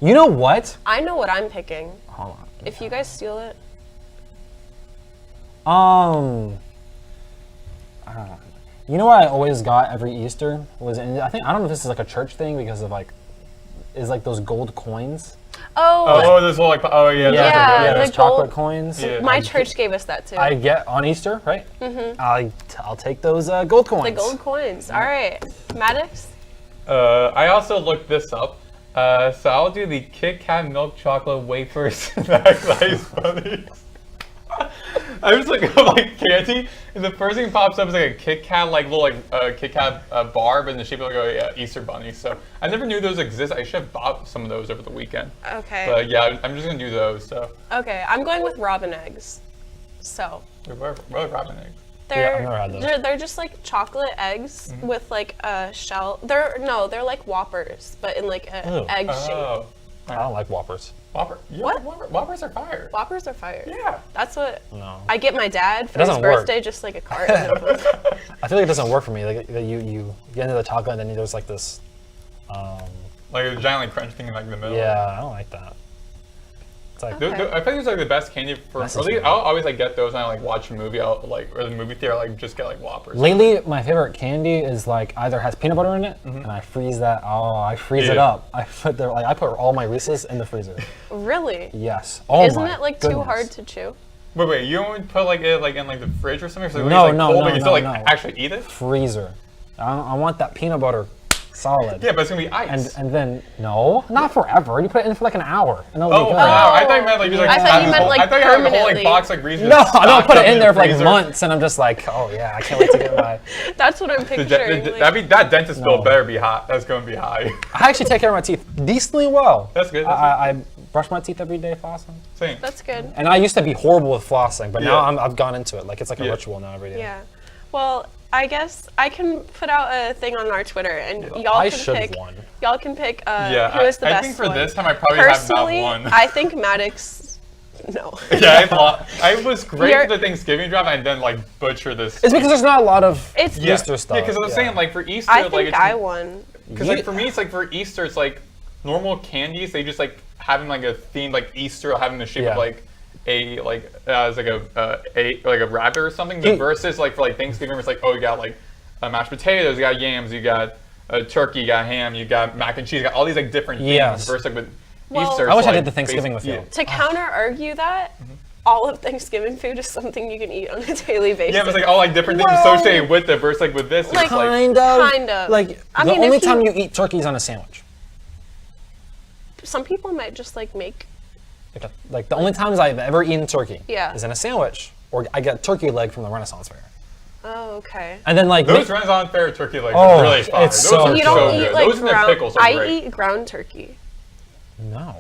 You know what? I know what I'm picking. Hold on. If you guys steal it, I don't know. You know what I always got every Easter was, and I don't know if this is like a church thing because of like, is like those gold coins. Oh, this whole like yeah, Yeah, those the chocolate gold- coins. Yeah. my church gave us that too. I get on Easter, right? Mm-hmm. I'll take those gold coins. the gold coins. All right, Maddox. I also looked this up. So I'll do the Kit Kat milk chocolate wafers snack ice bunnies. I was looking up like candy, and the first thing pops up is like a Kit Kat, like little like Kit Kat bar, but in the shape of like a Easter bunny. So I never knew those exist. I should have bought some of those over the weekend. Okay. But yeah, I'm just gonna do those. So Okay, I'm going with robin eggs. So what are robin eggs? Yeah, I've never had those. they're just like chocolate eggs with like a shell. They're like Whoppers, but in like an Ew. egg shape. Oh, I don't like Whoppers. Whopper. Yeah, What? Whoppers are fire. Whoppers are fire. Yeah. That's what No. I get my dad for his doesn't work. birthday, just like a carton of them. I feel like it doesn't work for me. Like you get into the chocolate and then there's like this. Like a giant like crunch thing in like the middle. Yeah, I don't like that. It's like Okay. I think it's like the best candy for. That's At least just I'll always like get those when I like watch a movie. I'll like or the movie theater. I'll, like just get like Whoppers. lately, my favorite candy is like either has peanut butter in it, and I freeze that. Oh, I freeze it Yeah. up. I put I put all my Reese's in the freezer. Really? Yes. Oh Isn't my it like too goodness. hard to chew? Wait, you don't put like it like in like the fridge or something? So when No, it's, like, no, cold, no, you can still no, like no. actually eat it? freezer? I want that peanut butter solid. Yeah, but it's gonna be ice. And then no, not forever. You put it in for like an hour, and it'll Oh, be good. wow. I thought you meant like just like I thought have you this meant, whole, like, I thought you had a whole like permanently. box like Reese's. No, I don't stocked put up it in there for like freezer. months, and I'm just like, oh yeah, I can't wait to get my. That's what I'm picturing. like- That dentist bill No. better be hot. That's gonna be high. I actually take care of my teeth decently well. That's good. I brush my teeth every day, flossing. Same. That's good. And I used to be horrible with flossing, but now Yeah. I've gone into it. Like it's like a Yeah. ritual now every day. Yeah. Well, I guess I can put out a thing on our Twitter, and y'all I can should have pick. won. Y'all can pick Yeah, who is the I best think for one. this time I probably Personally, have not won. I think Maddox. No. Yeah, I was great You're- for the Thanksgiving drop and then like butcher this. It's because there's not a lot of It's Easter stuff. Yeah, because I was saying like for Easter, I like think it's I won. because like for me it's like for Easter it's like normal candies they just like having like a theme like Easter having the shape Yeah. of like a like as like a rabbit or something. But versus like for like Thanksgiving it's like oh you got like mashed potatoes, you got yams, you got turkey, you got ham, you got mac and cheese, you got all these like different things. Yes. Versus like with Well- Easter. I wish it's, I like, did the Thanksgiving with you. yeah. To counter argue that, all of Thanksgiving food is something you can eat on a daily basis. Yeah, but it's like all like different things Well- associated with it versus like with this. It's Like- like Kind of. Kind of. Like I the mean, if only you- time you eat turkey is on a sandwich. Some people might just like make. Like the only times I've ever eaten turkey Yeah. is in a sandwich, or I get turkey leg from the Renaissance Fair. Oh, okay. And then like those Renaissance Fair turkey legs Oh, are really fire. it's Those so are You so don't good. eat like Those and their ground. pickles are I great. eat ground turkey. no.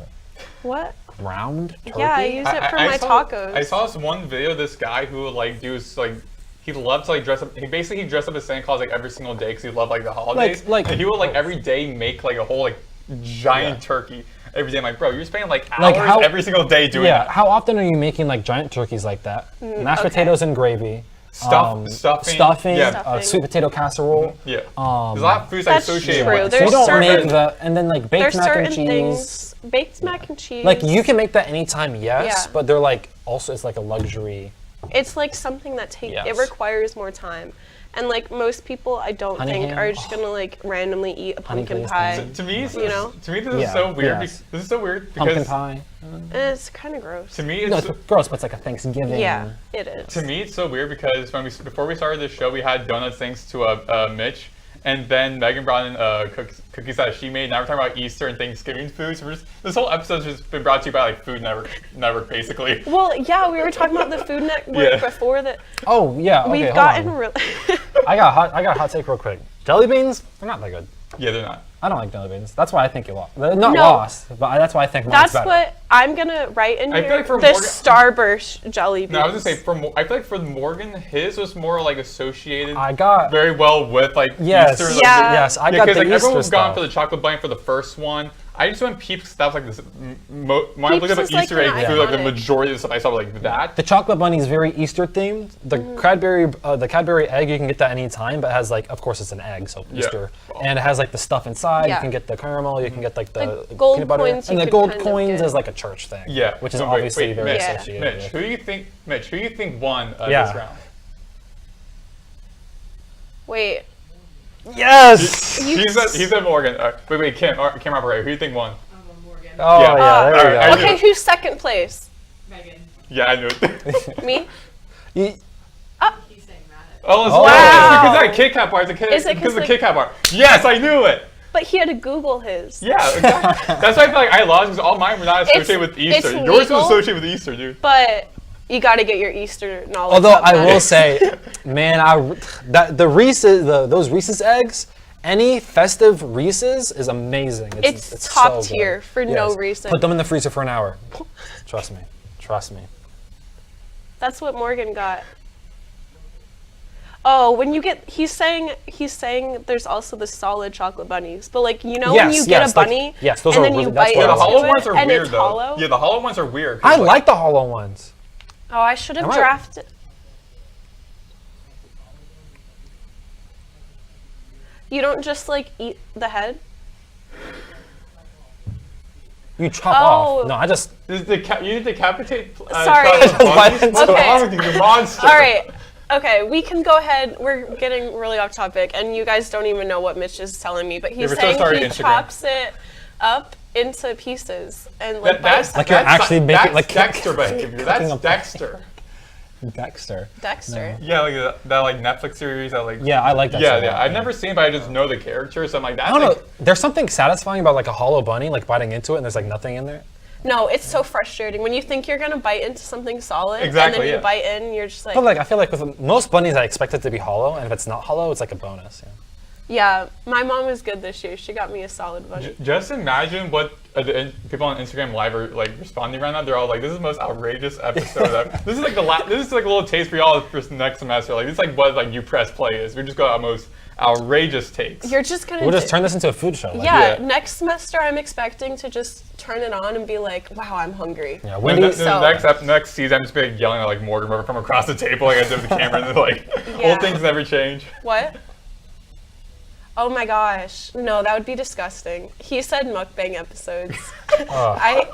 What? Ground turkey? Yeah, I use it for my tacos. I saw this one video of this guy who would like do like he loved to like dress up. He dressed up as Santa Claus like every single day because he loved like the holidays. Like and he would like every day make like a whole like giant turkey every day. I'm like, bro, you're spending like hours every single day doing that. How often are you making like giant turkeys like that? Mashed potatoes and gravy. Stuffing. Yeah. Sweet potato casserole. Yeah. There's a lot of foods I associate true. with. There's you don't certain- make the and then like baked mac and cheese. Things, baked mac and cheese. Like you can make that anytime, yes, Yeah. but they're like also it's like a luxury. It's like something that it requires more time. And like most people, I don't think are just gonna like randomly eat a pumpkin pie. To me, you know, this is so weird. Yes. This is so weird because Pumpkin pie. it's kind of gross. to me, No, it's it's gross, but it's like a Thanksgiving. Yeah, it is. to me it's so weird because before we started this show, we had donuts thanks to Mitch, and then Megan brought in cookies that she made. Now we're talking about Easter and Thanksgiving foods. This whole episode's just been brought to you by like Food Network basically. Well, yeah, we were talking about the Food Network before that. Oh yeah. Okay, We've hold gotten on. really. I got a hot take real quick. Jelly beans, they're not that good. Yeah, they're not. I don't like jelly beans. That's why I think you lost. Not lost, but that's why I think mine's That's better. what I'm gonna write in I feel here. like for The Morgan- Starburst jelly beans. No, I was gonna say I feel like for Morgan, his was more like associated I got very well with like yes, Easter. Like, Yeah. yes. I got because the like everyone Easter was gone stuff. for the chocolate bunny for the first one. I just went Peeps. That was like this. When I looked at Peeps the is, Easter like, egg food, like the iconic. majority of the stuff I saw was like that. The chocolate bunny is very Easter themed. The Cadbury egg, you can get that any time, but it has like, of course, it's an egg, so Easter, and it has like the stuff inside. Yeah. You can get the caramel, you can get like the gold peanut butter, coins and you the could gold kind of coins get. is like a church thing. Yeah, which is so obviously very Mitch, associated. Mitch, with. who do you think won this Yeah. round? Wait. Yes. He said Morgan. Wait, Kim operator. Who do you think won? Oh Yeah. yeah, there we Alright, go. I Okay, who's second place? Megan. Yeah, I knew it. Me? You- He's saying Maddox. Oh, it's Wow. because that Kit Kat bar. Is it 'cause the like- Kit Kat bar? Yes, I knew it. But he had to Google his. Yeah, exactly. That's why I feel like I lost because all mine were not associated with Easter. it's Yours legal. was associated with Easter, dude. But you got to get your Easter knowledge. Although up, I man. will say, man, those Reese's eggs, any festive Reese's is amazing. It's top so good. tier for no reason. Put them in the freezer for an hour. Trust me. Trust me. That's what Morgan got. Oh, when you get, he's saying there's also the solid chocolate bunnies, but like when you get a bunny, yes, those and are then really- you that's bite what Yeah, I the like. into hollow it ones are and weird it's though. hollow. Yeah, the hollow ones are weird. 'cause, I like the hollow ones. Oh, I should have Am I- drafted. You don't just like eat the head. You chop Oh. off. No, I just. you decapitate. Sorry. Bite into What's it. wrong with you, you monster? All right. Okay, we can go ahead. We're getting really off topic, and you guys don't even know what Mitch is telling me, but he's we're so saying sorry, he Instagram. chops it up into pieces and like That's Like you're actually making- like Dexter behavior. cooking That's up- Dexter. Dexter. Dexter. Yeah, like that like Netflix series that like. Yeah, I like that. Yeah, so yeah. much, I've never seen, it, but I just know the character, so I'm like, that's I don't like, know. There's something satisfying about like a hollow bunny, like biting into it, and there's like nothing in there. No, it's so frustrating when you think you're gonna bite into something solid, Exactly, and then yeah. you bite in, you're just like, But like I feel like with most bunnies, I expect it to be hollow, and if it's not hollow, it's like a bonus. yeah. My mom was good this year. She got me a solid bunny. Just imagine what people on Instagram Live are like responding right now. They're all like, "This is the most outrageous episode ever." This is like this is like a little taste for y'all for next semester. Like this is like what like UPress play is. We just got our most outrageous takes. You're just gonna We'll just turn this into a food show. Like, yeah, Yeah. next semester I'm expecting to just turn it on and be like, wow, I'm hungry. Yeah. When When do the, you, So- next season, I'm just gonna be like, yelling at like Morgan from across the table, like I did with the camera, and like Yeah. old things never change. What? Oh my gosh. No, that would be disgusting. He said mukbang episodes. I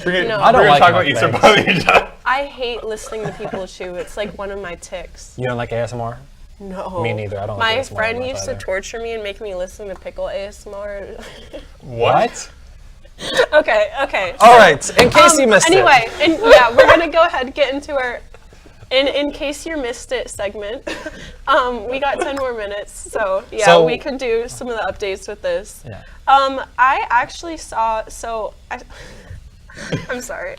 Bring it, No. I don't we're like gonna talk about Easter mukbangs. Bunny. I hate listening to people chew. It's like one of my ticks. you don't like ASMR? No. Me neither. I don't My like ASMR friend much used to either. torture me and make me listen to pickle ASMR. What? Okay. All right. In case you missed anyway, it. and yeah, we're gonna go ahead and get into our in case you missed it segment. We got 10 more minutes, so yeah, So- we can do some of the updates with this. Yeah. I actually saw. I'm sorry.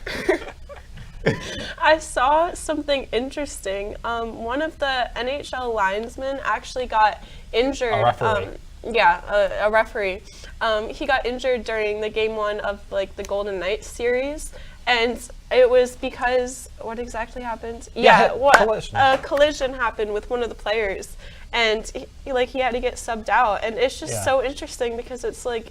I saw something interesting. One of the NHL linesmen actually got injured. A referee. a referee. He got injured during the game 1 of like the Golden Knights series, and it was because what exactly happened? Collision. A collision happened with one of the players, and he had to get subbed out, and it's just so interesting because it's like.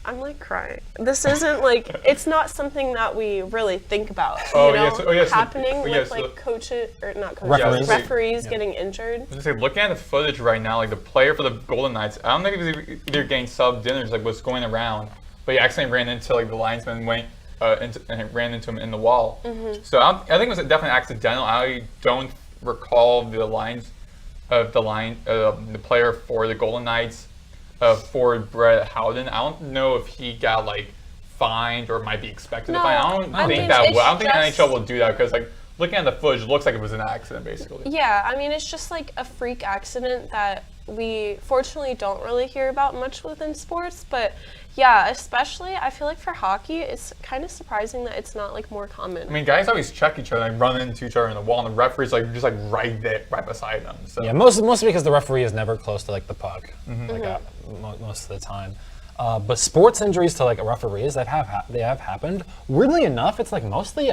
I'm like crying. This isn't like, it's not something that we really think about, happening with like coaches, or not coaches, referees getting injured. I was gonna say, looking at the footage right now, like the player for the Golden Knights, I don't think he was either getting subbed in or just like was going around, but he accidentally ran into like the linesman, and ran into him in the wall. So I think it was definitely accidental. I don't recall the lines of the player for the Golden Knights. Forward Brett Howden. I don't know if he got like fined or might be expected to fine. I don't think NHL will do that because like looking at the footage, it looks like it was an accident basically. Yeah, I mean it's just like a freak accident that we fortunately don't really hear about much within sports, but yeah, especially I feel like for hockey, it's kind of surprising that it's not like more common. I mean, guys always check each other, like run into each other in the wall, and the referee's like just like right there, right beside them. So. Yeah, mostly because the referee is never close to like the puck, most of the time. But sports injuries to like referees they have happened. Weirdly enough, it's like mostly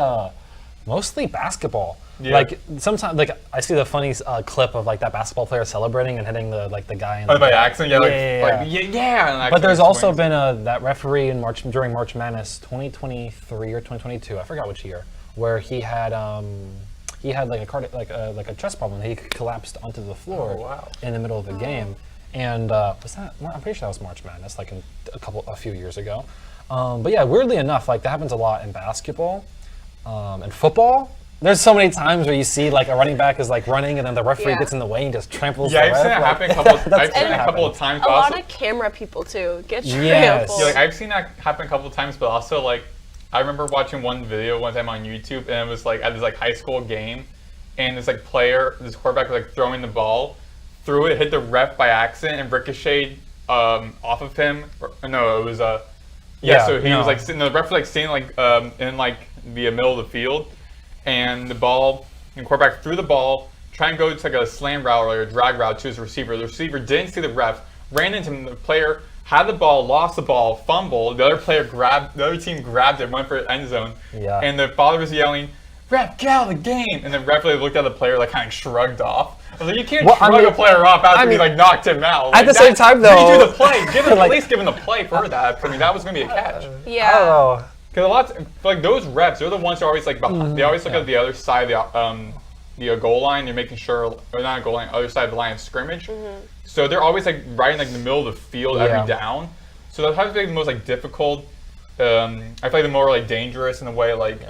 basketball. Yeah. Like sometimes, like I see the funny clip of like that basketball player celebrating and hitting the guy. In by accident, But there's also been that referee in during March Madness 2023 or 2022. I forgot which year, where he had like a chest problem. He collapsed onto the floor in the middle of the game. And I'm pretty sure that was March Madness, like a few years ago. But yeah, weirdly enough, like that happens a lot in basketball. And football, there's so many times where you see like a running back is like running and then the referee gets in the way and just tramples the ref. I've seen it happen a couple of times. A lot of camera people too get trampled. Yeah, like I've seen that happen a couple of times, but also like I remember watching one video one time on YouTube and it was like at this like high school game and this quarterback was like throwing the ball, threw it, hit the ref by accident and ricocheted off of him. So he was like sitting, the ref was like standing like in like the middle of the field, and the quarterback threw the ball, trying to go to like a slam route or a drag route to his receiver. The receiver didn't see the ref, ran into him. The player had the ball, lost the ball, fumbled. The other team grabbed it, went for the end zone. Yeah. And the father was yelling, "Ref, get out of the game!" And the ref really looked at the player, like kind of shrugged off. I was like, you can't shrug a player off after he like knocked him out. Like, at the same time, though, you do the play. At least give him the play for that. I mean, that was going to be a catch. Yeah. Because like those refs, they're the ones who are always like behind. They always look at the other side of the goal line. They're making sure, or not a goal line, other side of the line of scrimmage. So they're always like right in like the middle of the field every down. So that's probably the most like difficult. I feel like the more like dangerous in a way like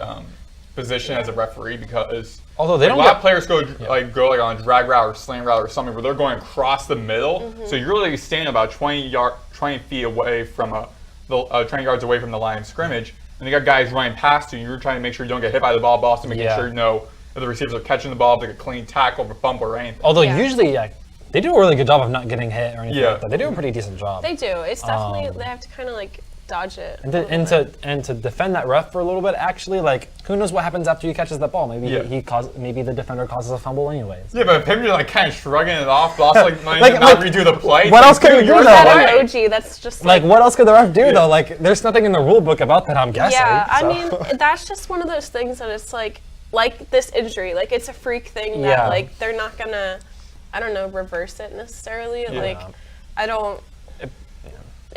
position as a referee because although they don't a lot of players go on a drag route or slam route or something where they're going across the middle. So you're really standing about 20 feet away from 20 yards away from the line of scrimmage. And you got guys running past you, and you're trying to make sure you don't get hit by the ball, but also making sure if the receivers are catching the ball, if they get a clean tackle or bump or anything. Although usually they do a really good job of not getting hit or anything like that. They do a pretty decent job. They do. It's definitely, they have to kind of like dodge it. And to defend that ref for a little bit, actually, like who knows what happens after he catches that ball? Maybe maybe the defender causes a fumble anyways. Yeah, but him just like kind of shrugging it off, but also like not redo the play. What else could he do though? That emoji, that's just like what else could the ref do though? Like there's nothing in the rule book about that, I'm guessing. Yeah, I mean that's just one of those things that it's like this injury, like it's a freak thing that like they're not gonna, I don't know, reverse it necessarily. Like I don't.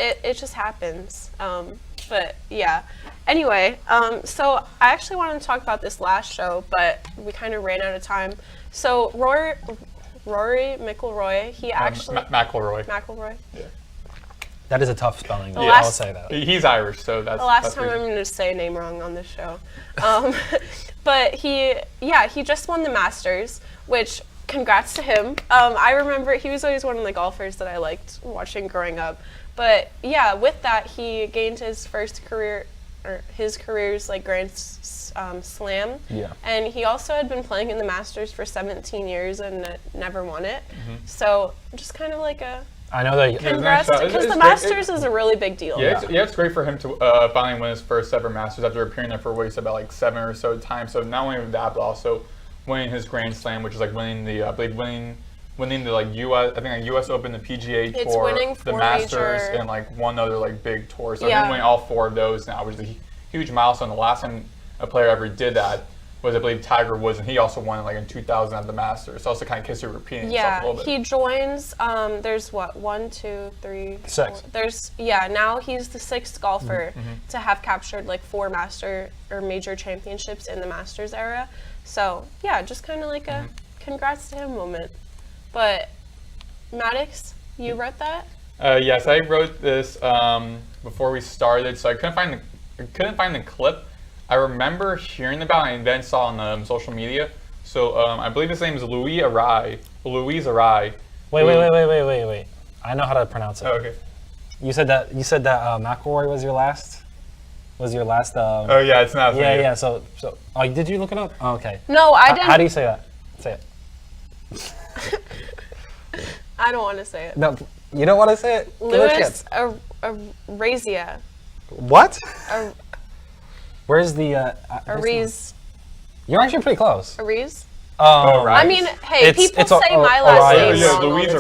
It just happens. But yeah. Anyway, so I actually wanted to talk about this last show, but we kind of ran out of time. So Rory McIlroy, he actually McIlroy. Yeah. That is a tough spelling. I'll say that. He's Irish, so that's the last time I'm going to say a name wrong on this show. But he just won the Masters, which congrats to him. I remember he was always one of the golfers that I liked watching growing up. But yeah, with that, he gained his career's like Grand Slam. Yeah. And he also had been playing in the Masters for 17 years and never won it. So just kind of like I know that. Congrats, because the Masters is a really big deal. Yeah, it's great for him to finally win his first ever Masters after appearing there for what he said about like 7 or so times. So not only that, but also winning his Grand Slam, which is like winning winning the like U.S. I think like U.S. Open, the PGA It's Tour, winning the 4 Masters, major- and like one other like big tour. So Yeah. I've been winning all 4 of those now, which is a huge milestone. The last time a player ever did that was, I believe, Tiger Woods, and he also won like in 2000 at the Masters. So also kind of history repeating itself a Yeah, little bit. he joins. There's what 1, 2, 3, 6. 4. There's now he's the 6th golfer to have captured like 4 master or major championships in the Masters era. So yeah, just kind of like a congrats to him moment. But Maddox, you wrote that? Yes, I wrote this before we started, so I couldn't find the clip. I remember hearing about it and then saw on social media. So I believe his name is Louise Arai. Wait. I know how to pronounce it. Oh, okay. You said that McElroy was your last. Oh yeah, it's not. Yeah. So. Oh, did you look it up? Oh, okay. No, I didn't. How do you say that? Say it. I don't want to say it. No, you don't want to say it. Give it a Louis chance. Arazia. What? Ar- Where's the? Ariz. You're actually pretty close. Ariz. Oh, right. I mean, hey, people it's say my last Arias. name Yeah, wrong all Louise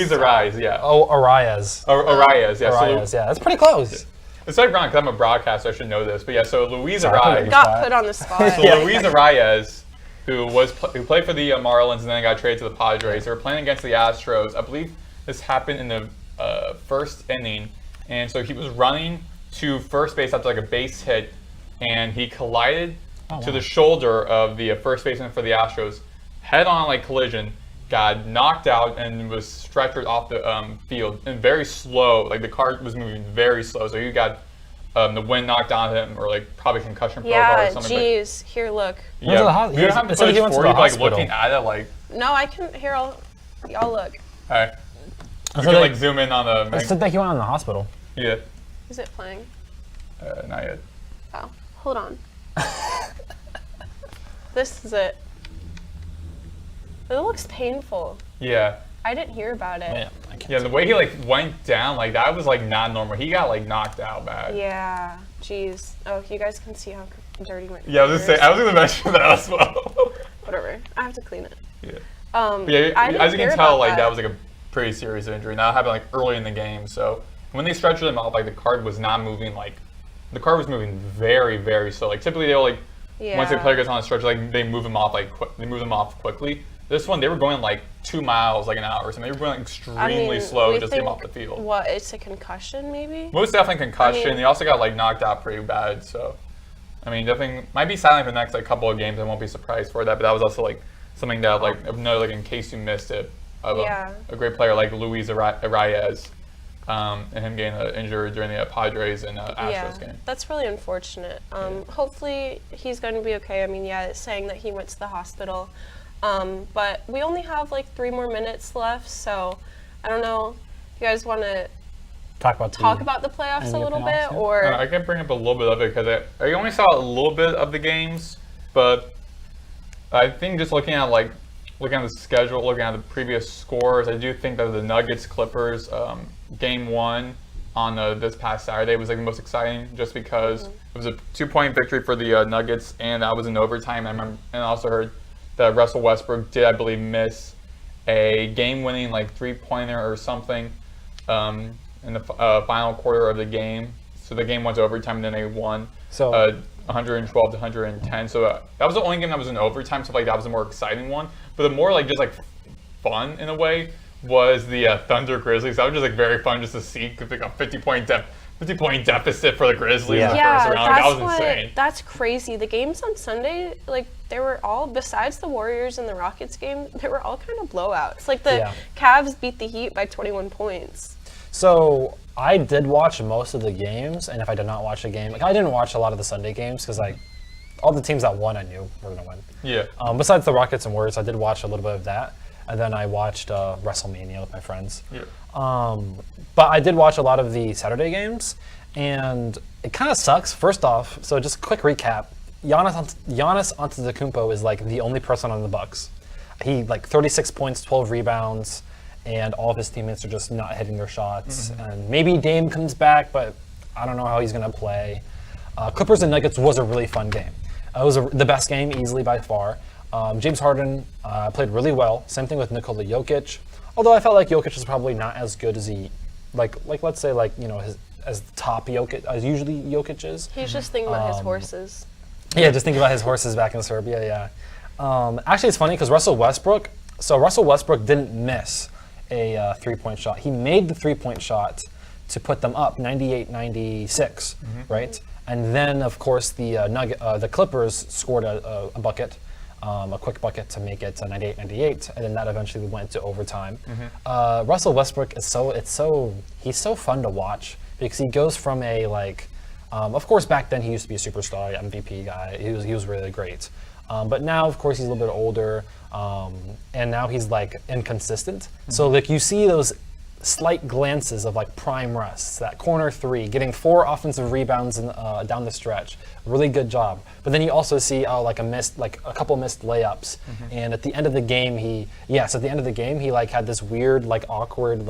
the time, Arai, so- yeah. Oh, Arias. Arias, yeah. Arias, yeah. That's pretty close. It's like wrong because I'm a broadcaster, I should know this. But yeah, so Louise Sorry, I Arai. couldn't Got put on the spot. So Luis Arias, who played for the Marlins and then got traded to the Padres, they were playing against the Astros. I believe this happened in the first inning, and so he was running to first base after like a base hit, and he collided to the shoulder of the first baseman for the Astros, head-on like collision, got knocked out and was stretchered off the field, and very slow. Like the car was moving very slow, so he got the wind knocked on him, or like probably concussion protocol or Yeah, something. jeez. Here, look. Went to the Yeah, we don't have the he said he footage went to for the you, like hospital. looking at it, like. No, I can. Here, y'all look. Alright. We So can they- like zoom in on the. I said that he went in the hospital. Yeah. Is it playing? Not yet. Oh, hold on. This is it. It looks painful. Yeah. I didn't hear about it. Man, I can't Yeah, the way he like went down, like that was like not normal. He got like knocked out bad. Yeah, jeez. Oh, you guys can see how dirty my Yeah, I was gonna mention that as well. Whatever. I have to clean it. Yeah. I Yeah, didn't as you can hear tell, about like that was like a pretty serious injury. Now it happened like early in the game, so when they stretched him out, like the card was not moving. Like the card was moving very, very slow. Like typically they'll like once the Yeah. player gets on the stretcher, like they move him off they move him off quickly. This one they were going like 2 miles like an hour or something. They were going like extremely slow we just to get him think- off the field. What? It's a concussion, maybe? Most definitely concussion. I mean- He also got like knocked out pretty bad. So, I mean, definitely might be silent for the next like couple of games. I won't be surprised for that. But that was also like something that like like in case you missed it, of Yeah. a great player like Luis Arias, and him getting injured during the Padres and Astros game. That's really unfortunate. Hopefully he's going to be okay. I mean, yeah, it's saying that he went to the hospital. But we only have like 3 more minutes left, so I don't know if you guys want to talk about the playoffs a Anything little else, bit, yeah? or I can bring up a little bit of it because I only saw a little bit of the games, but I think just looking at the schedule, looking at the previous scores, I do think that the Nuggets Clippers game 1 on this past Saturday was like the most exciting, just because it was a 2-point victory for the Nuggets, and that was in overtime. I remember, and I also heard that Russell Westbrook did, I believe, miss a game-winning like 3-pointer or something in the final quarter of the game. So the game went to overtime, and then they won. So 112 to 110. So that was the only game that was in overtime. So like that was a more exciting one. But the more like just like fun in a way was the Thunder Grizzlies. That was just like very fun just to see, because like a 50-point deficit for the Grizzlies in the yeah, first round. Like, that's that was insane. that's crazy. The games on Sunday, like they were all, besides the Warriors and the Rockets game, they were all kind of blowouts. Like the Yeah. Cavs beat the Heat by 21 points. So I did watch most of the games, and if I did not watch a game, like I didn't watch a lot of the Sunday games because like all the teams that won, I knew were gonna win. Yeah. Besides the Rockets and Warriors, I did watch a little bit of that, and then I watched WrestleMania with my friends. Yeah. But I did watch a lot of the Saturday games, and it kind of sucks. First off, so just a quick recap: Giannis Antetokounmpo is like the only person on the Bucks. He like 36 points, 12 rebounds. And all of his teammates are just not hitting their shots. And maybe Dame comes back, but I don't know how he's going to play. Clippers and Nuggets was a really fun game. It was the best game easily by far. James Harden played really well. Same thing with Nikola Jokic. Although I felt like Jokic is probably not as good as he, like let's say as top Jokic as usually Jokic is. He's just thinking about his horses. Yeah, just think about his horses back in Serbia. Yeah. Actually, it's funny because Russell Westbrook didn't miss a 3-point shot. He made the 3-point shot to put them up 98-96, right? And then, of course, the Clippers scored a bucket, a quick bucket to make it 98-98, and then that eventually went to overtime. Russell Westbrook is he's so fun to watch because he goes from of course, back then he used to be a superstar, MVP guy. He was really great. But now, of course, he's a little bit older, and now he's inconsistent. So you see those slight glances of prime Russ, that corner 3, getting 4 offensive rebounds down the stretch. Really good job. But then you also see a couple missed layups. And at the end of the game, he had this weird awkward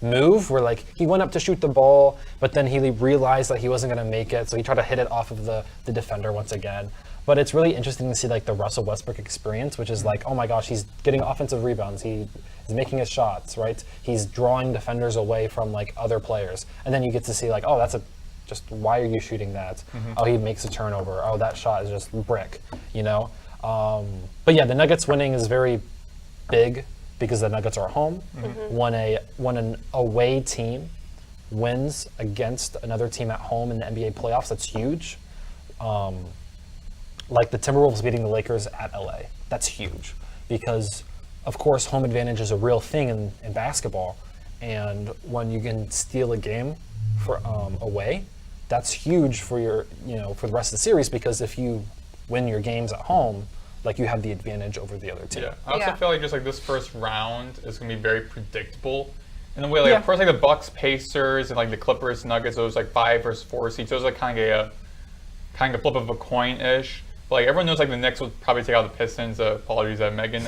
move where he went up to shoot the ball, but then he realized that he wasn't going to make it, so he tried to hit it off of the defender once again. But it's really interesting to see the Russell Westbrook experience, which is oh my gosh, he's getting offensive rebounds, he's making his shots, right? He's drawing defenders away from other players, and then you get to see oh, that's just why are you shooting that? Oh, he makes a turnover. Oh, that shot is just brick, But yeah, the Nuggets winning is very big because the Nuggets are home. When an away team wins against another team at home in the NBA playoffs, that's huge. Like the Timberwolves beating the Lakers at LA. That's huge because, of course, home advantage is a real thing in basketball. And when you can steal a game for away, that's huge for for the rest of the series because if you win your games at home, you have the advantage over the other team. Yeah, I also feel just this first round is going to be very predictable in a way. Of course, the Bucks, Pacers, and the Clippers, Nuggets, those 5 versus 4 seeds. Those are kind of flip of a coin-ish. But everyone knows the Knicks would probably take out the Pistons. Apologies, Megan.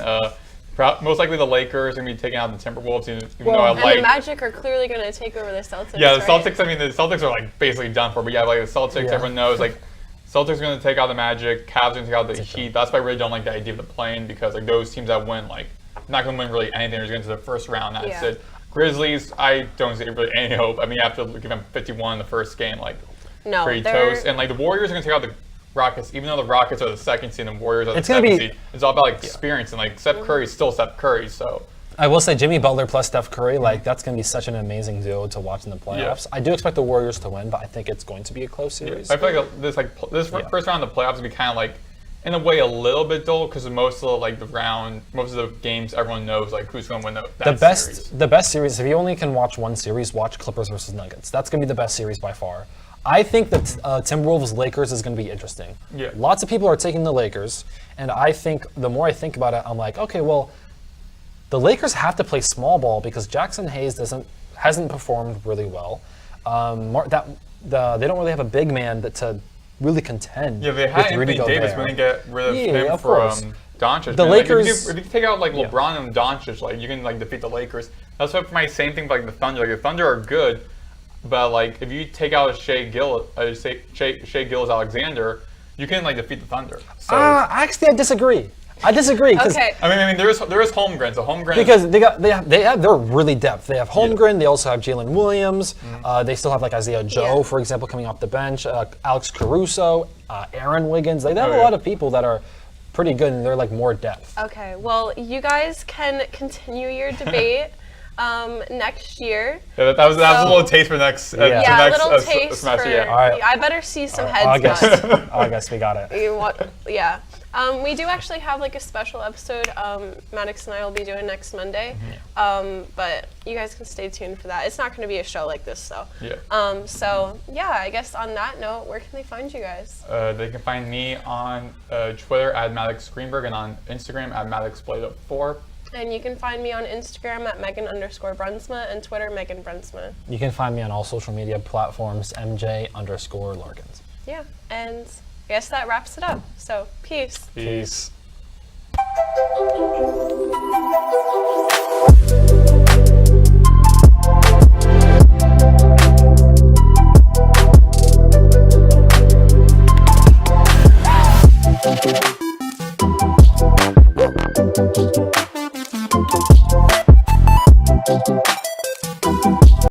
Most likely the Lakers are going to be taking out the Timberwolves. Even though the Magic are clearly going to take over the Celtics. Yeah, the Celtics. I mean, the Celtics are basically done for. But the Celtics. Everyone knows Celtics are going to take out the Magic. Cavs are going to take out the Heat. That's why I really don't like the idea of the play-in because those teams that win not going to win really anything. They're going to the first round. That's it. Grizzlies, I don't see really any hope. I mean, you have to give them 51 in the first game. Pretty toast. And the Warriors are going to take out the Rockets, even though the Rockets are the second seed and the Warriors are the second seed. It's all about experience, and Steph Curry is still Steph Curry. So I will say Jimmy Butler plus Steph Curry, that's going to be such an amazing duo to watch in the playoffs. I do expect the Warriors to win, but I think it's going to be a close series. I feel this first round of the playoffs will be kind of in a way a little bit dull because most of the games everyone knows who's going to win series. The best series. If you only can watch one series, watch Clippers versus Nuggets. That's going to be the best series by far. I think that Timberwolves Lakers is going to be interesting. Yeah. Lots of people are taking the Lakers, and I think the more I think about it, I'm okay, well, the Lakers have to play small ball because Jackson Hayes hasn't performed really well. They don't really have a big man to really contend. Yeah, they had Rudy Anthony Davis when they get rid of him from Doncic. The Lakers. If you take out LeBron and Doncic, you can defeat the Lakers. That's what my same thing the Thunder. The Thunder are good. But if you take out Shea Gilgeous-Alexander, you can defeat the Thunder. So actually, I disagree. Okay. I mean, there is Holmgren. So Holmgren because they're really depth. They have Holmgren. They also have Jalen Williams. They still have Isaiah Joe, for example, coming off the bench. Alex Caruso, Aaron Wiggins. They have a lot of people that are pretty good, and they're more depth. Okay. Well, you guys can continue your debate. Next year. Yeah, that was a little taste for next. Little taste semester. For. Yeah. All right. I better see some heads nod. August, we got it. You want? Yeah. We do actually have a special episode. Maddox and I will be doing next Monday. But you guys can stay tuned for that. It's not going to be a show like this, though. Yeah. So yeah, I guess on that note, where can they find you guys? They can find me on Twitter at Maddox Greenberg and on Instagram at MaddoxBlade4. And you can find me on Instagram at Megan_Bruinsma and Twitter Megan Bruinsma. You can find me on all social media platforms MJ_Larkins. Yeah, and I guess that wraps it up. So peace. Peace.